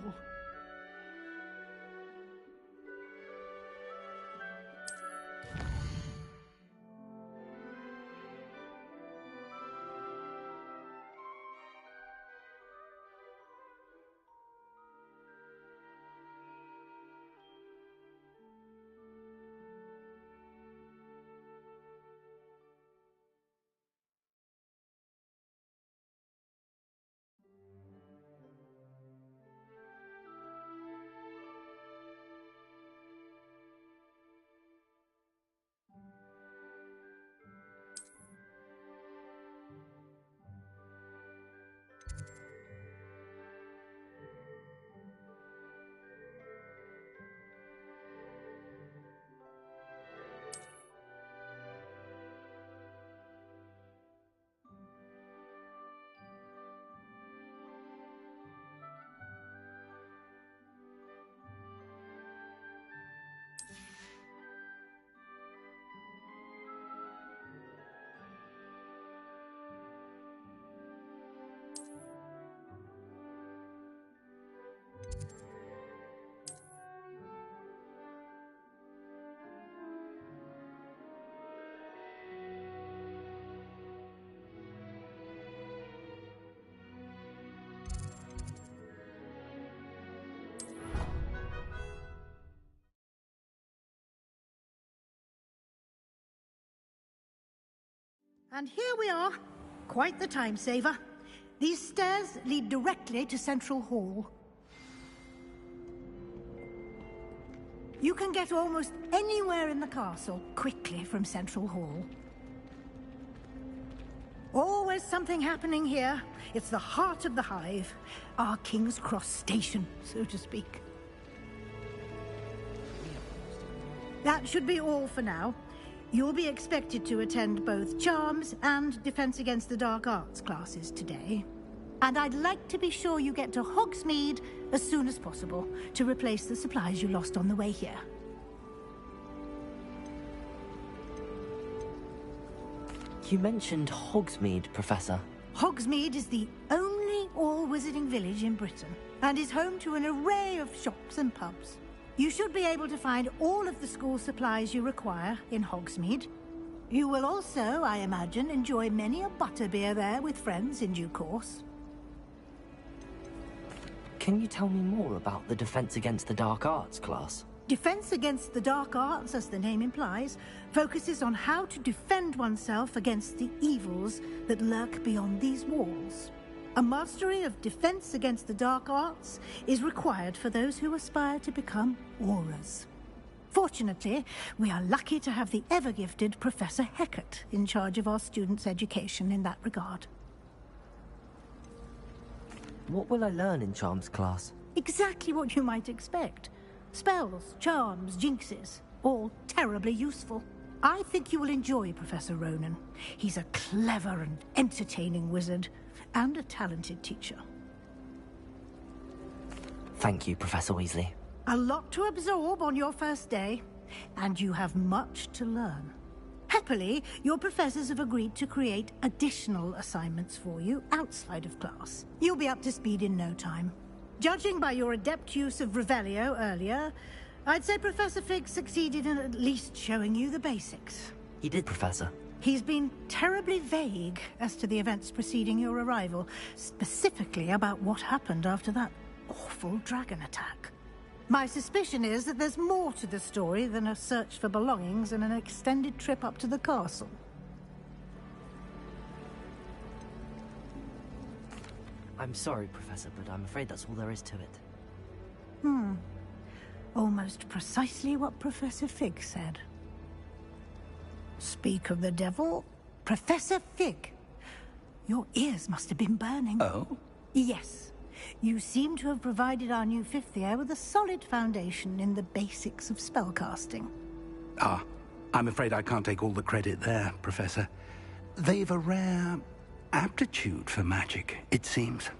And here we are. Quite the time saver. These stairs lead directly to Central Hall. You can get almost anywhere in the castle quickly from Central Hall. Always something happening here. It's the heart of the hive. Our King's Cross station, so to speak. That should be all for now. You'll be expected to attend both Charms and Defense Against the Dark Arts classes today. And I'd like to be sure you get to Hogsmeade as soon as possible to replace the supplies you lost on the way here. You mentioned Hogsmeade, Professor. Hogsmeade is the only all-wizarding village in Britain and is home to an array of shops and pubs. You should be able to find all of the school supplies you require in Hogsmeade. You will also, I imagine, enjoy many a butterbeer there with friends in due course. Can you tell me more about the Defense Against the Dark Arts class? Defense Against the Dark Arts, as the name implies, focuses on how to defend oneself against the evils that lurk beyond these walls. A mastery of Defense Against the Dark Arts is required for those who aspire to become Aurors. Fortunately, we are lucky to have the ever-gifted Professor Hecat in charge of our students' education in that regard. What will I learn in Charms class? Exactly what you might expect. Spells, charms, jinxes, all terribly useful. I think you will enjoy Professor Ronan. He's a clever and entertaining wizard, and a talented teacher. Thank you, Professor Weasley. A lot to absorb on your first day, and you have much to learn. Happily, your professors have agreed to create additional assignments for you outside of class. You'll be up to speed in no time. Judging by your adept use of Revelio earlier, I'd say Professor Fig succeeded in at least showing you the basics. He did, Professor. He's been terribly vague as to the events preceding your arrival, specifically about what happened after that awful dragon attack. My suspicion is that there's more to the story than a search for belongings and an extended trip up to the castle. I'm sorry, Professor, but I'm afraid that's all there is to it. Almost precisely what Professor Fig said. Speak of the devil, Professor Fig. Your ears must have been burning. Oh? Yes. You seem to have provided our new fifth year with a solid foundation in the basics of spellcasting. Ah, I'm afraid I can't take all the credit there, Professor. They've a rare aptitude for magic, it seems.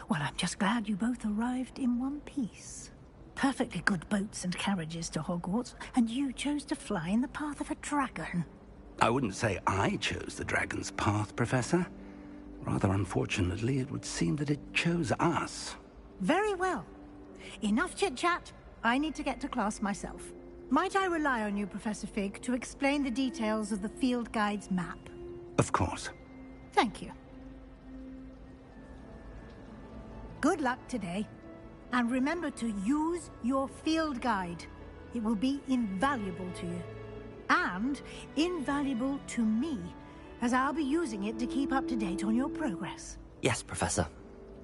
Well, I'm just glad you both arrived in one piece. Perfectly good boats and carriages to Hogwarts, and you chose to fly in the path of a dragon. I wouldn't say I chose the dragon's path, Professor. Rather unfortunately, it would seem that it chose us. Very well. Enough chit-chat. I need to get to class myself. Might I rely on you, Professor Fig, to explain the details of the field guide's map? Of course. Thank you. Good luck today. And remember to use your field guide. It will be invaluable to you. And invaluable to me, as I'll be using it to keep up to date on your progress. Yes, Professor.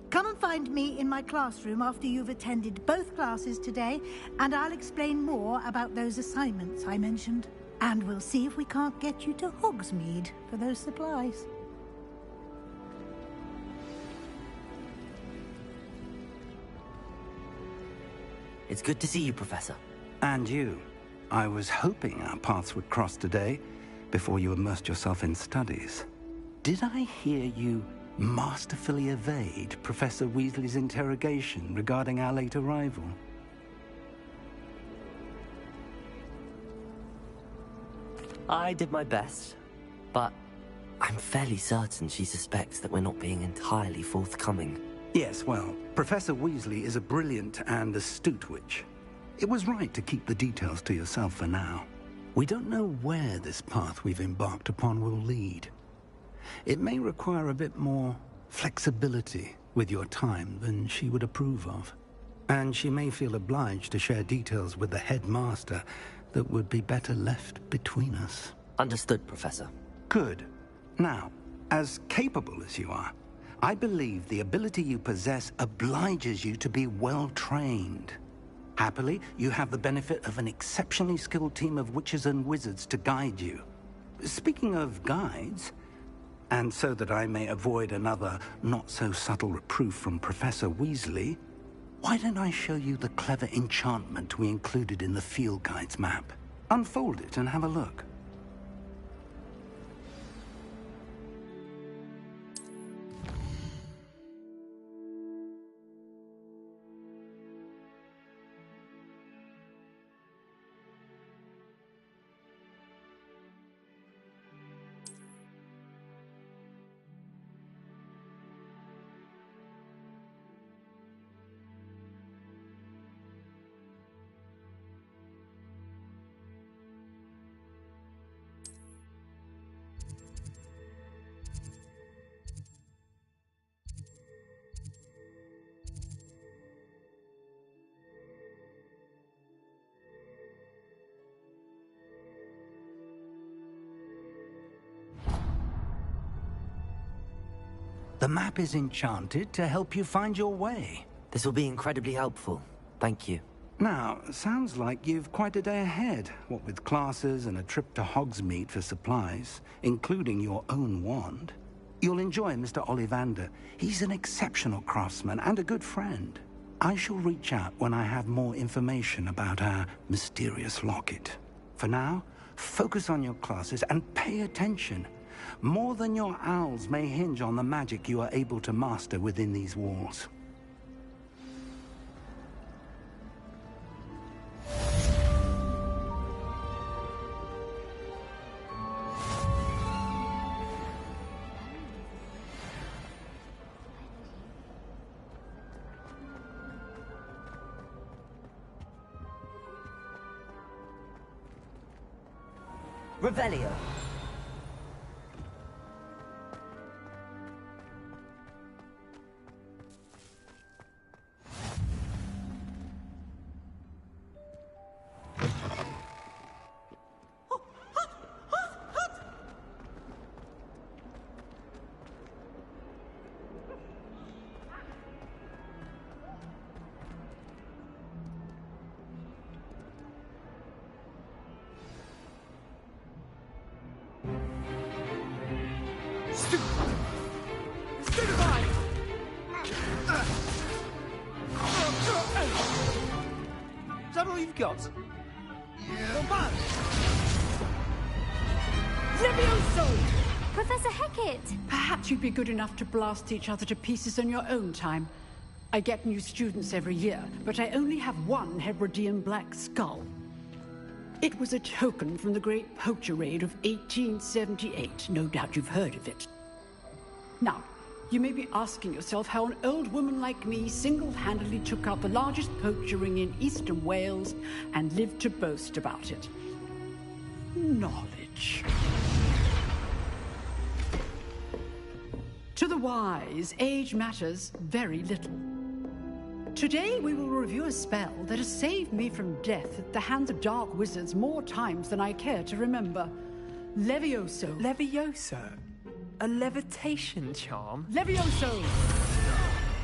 Come and find me in my classroom after you've attended both classes today, and I'll explain more about those assignments I mentioned. And we'll see if we can't get you to Hogsmeade for those supplies. It's good to see you, Professor. And you. I was hoping our paths would cross today, before you immersed yourself in studies. Did I hear you masterfully evade Professor Weasley's interrogation regarding our late arrival? I did my best, but I'm fairly certain she suspects that we're not being entirely forthcoming. Yes, well, Professor Weasley is a brilliant and astute witch. It was right to keep the details to yourself for now. We don't know where this path we've embarked upon will lead. It may require a bit more flexibility with your time than she would approve of. And she may feel obliged to share details with the headmaster that would be better left between us. Understood, Professor. Good. Now, as capable as you are, I believe the ability you possess obliges you to be well-trained. Happily, you have the benefit of an exceptionally skilled team of witches and wizards to guide you. Speaking of guides, And so that I may avoid another not-so-subtle reproof from Professor Weasley, why don't I show you the clever enchantment we included in the field guide's map? Unfold it and have a look. The map is enchanted to help you find your way. This will be incredibly helpful. Thank you. Now, sounds like you've quite a day ahead, what with classes and a trip to Hogsmeade for supplies, including your own wand. You'll enjoy Mr. Ollivander. He's an exceptional craftsman and a good friend. I shall reach out when I have more information about our mysterious locket. For now, focus on your classes and pay attention. More than your owls may hinge on the magic you are able to master within these walls. Revelio. Is that all you've got? Yeah. Levioso! Professor Hecat! Perhaps you'd be good enough to blast each other to pieces on your own time. I get new students every year, but I only have one Hebridean black skull. It was a token from the Great Poacher Raid of 1878. No doubt you've heard of it. Now, you may be asking yourself how an old woman like me single-handedly took out the largest poacher ring in eastern Wales and lived to boast about it. Knowledge. To the wise, age matters very little. Today we will review a spell that has saved me from death at the hands of dark wizards more times than I care to remember. Levioso. Levioso? A levitation charm? Levioso!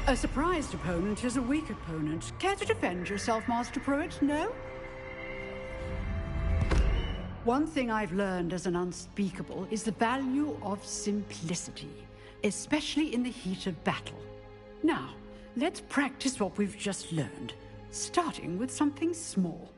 A surprised opponent is a weak opponent. Care to defend yourself, Master Pruitt? No? One thing I've learned as an unspeakable is the value of simplicity, especially in the heat of battle. Now, let's practice what we've just learned, starting with something small.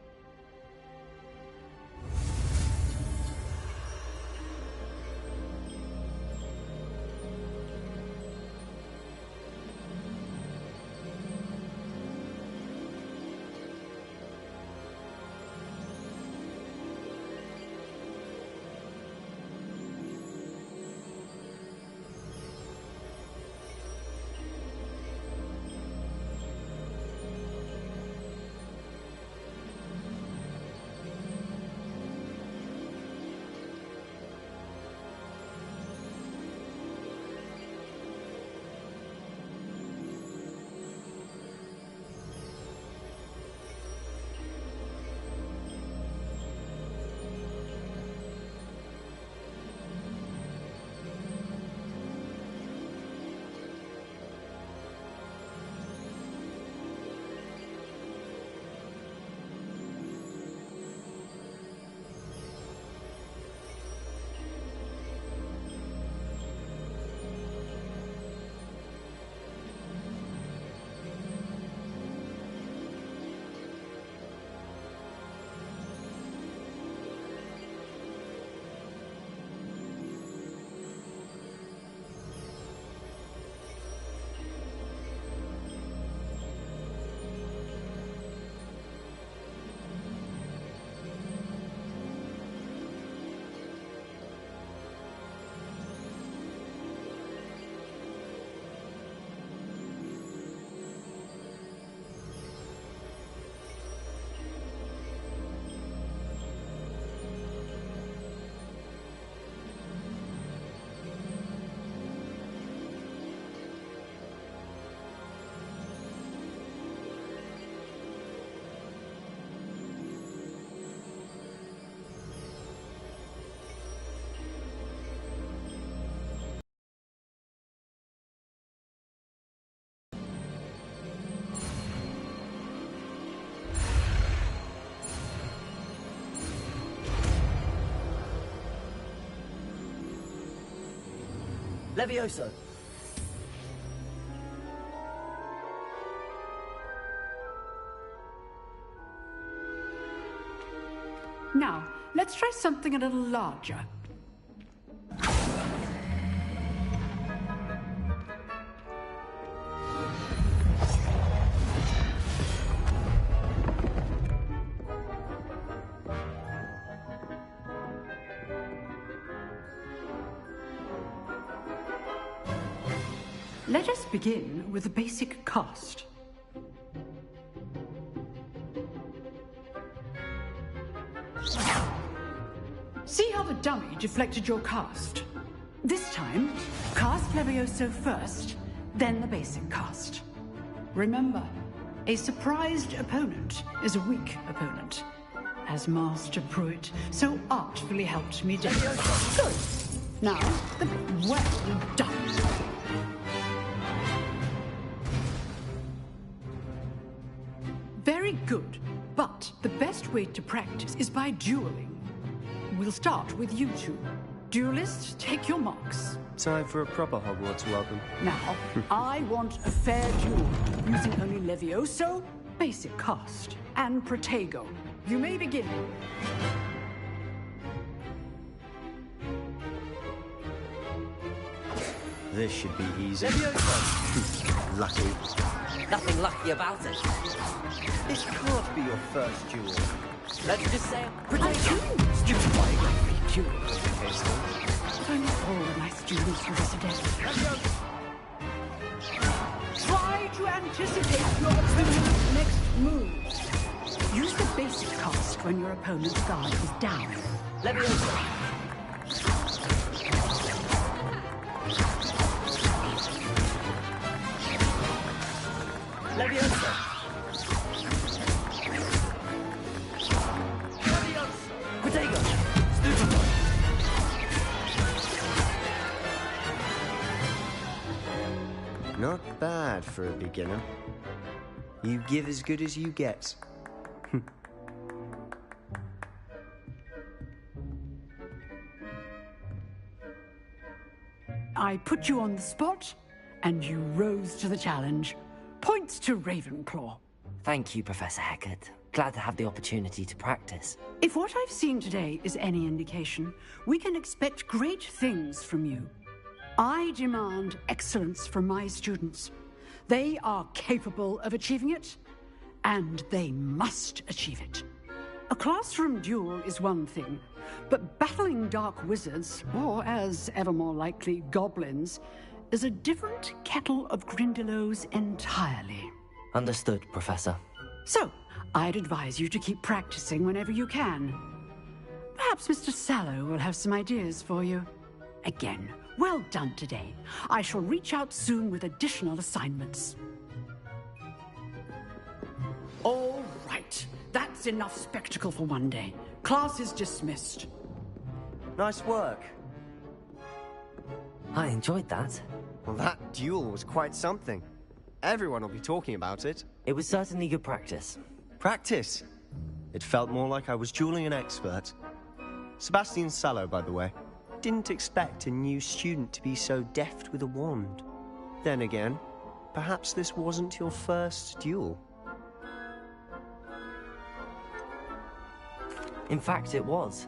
Levioso! Now, let's try something a little larger. Let us begin with the basic cast. See how the dummy deflected your cast? This time, cast Levioso first, then the basic cast. Remember, a surprised opponent is a weak opponent, as Master Pruitt so artfully helped me do. Good. Now, well done. Very good, but the best way to practice is by dueling. We'll start with you two. Duelists, take your marks. Time for a proper Hogwarts welcome. Now, I want a fair duel, using only Levioso, basic cast, and Protego. You may begin. This should be easy. Levioso! Lucky. Nothing lucky about it. This can't be your first duel. Let's just say Protego! Stupid biography duel. But I'm not all of my students for this day. Try to anticipate your opponent's next move. Use the basic cast when your opponent's guard is down. Levioso! Levioso! Protego! Stupid boy! Not bad for a beginner. You give as good as you get. I put you on the spot, and you rose to the challenge. Points to Ravenclaw. Thank you, Professor Hecat. Glad to have the opportunity to practice. If what I've seen today is any indication, we can expect great things from you. I demand excellence from my students. They are capable of achieving it, and they must achieve it. A classroom duel is one thing, but battling dark wizards, or as ever more likely, goblins, is a different kettle of Grindylows entirely. Understood, Professor. So, I'd advise you to keep practicing whenever you can. Perhaps Mr. Sallow will have some ideas for you. Again, well done today. I shall reach out soon with additional assignments. All right. That's enough spectacle for one day. Class is dismissed. Nice work. I enjoyed that. Well, that duel was quite something. Everyone will be talking about it. It was certainly good practice. Practice? It felt more like I was dueling an expert. Sebastian Sallow, by the way. Didn't expect a new student to be so deft with a wand. Then again, perhaps this wasn't your first duel. In fact, it was.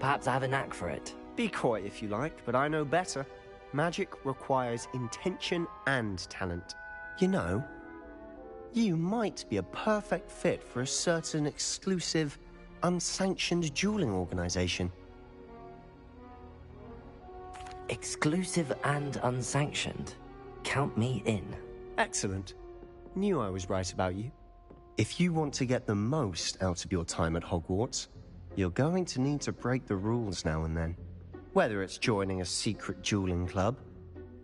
Perhaps I have a knack for it. Be coy if you like, but I know better. Magic requires intention and talent. You know, you might be a perfect fit for a certain exclusive, unsanctioned dueling organization. Exclusive and unsanctioned? Count me in. Excellent. Knew I was right about you. If you want to get the most out of your time at Hogwarts, you're going to need to break the rules now and then. Whether it's joining a secret dueling club,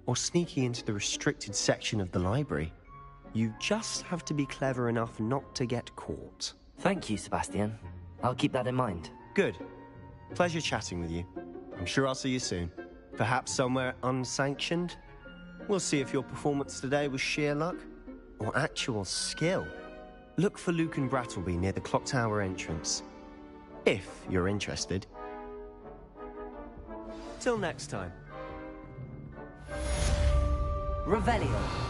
or sneaking into the restricted section of the library, you just have to be clever enough not to get caught. Thank you, Sebastian. I'll keep that in mind. Good. Pleasure chatting with you. I'm sure I'll see you soon. Perhaps somewhere unsanctioned? We'll see if your performance today was sheer luck, or actual skill. Look for Luke and Brattleby near the clock tower entrance. If you're interested. Till next time. Revelio.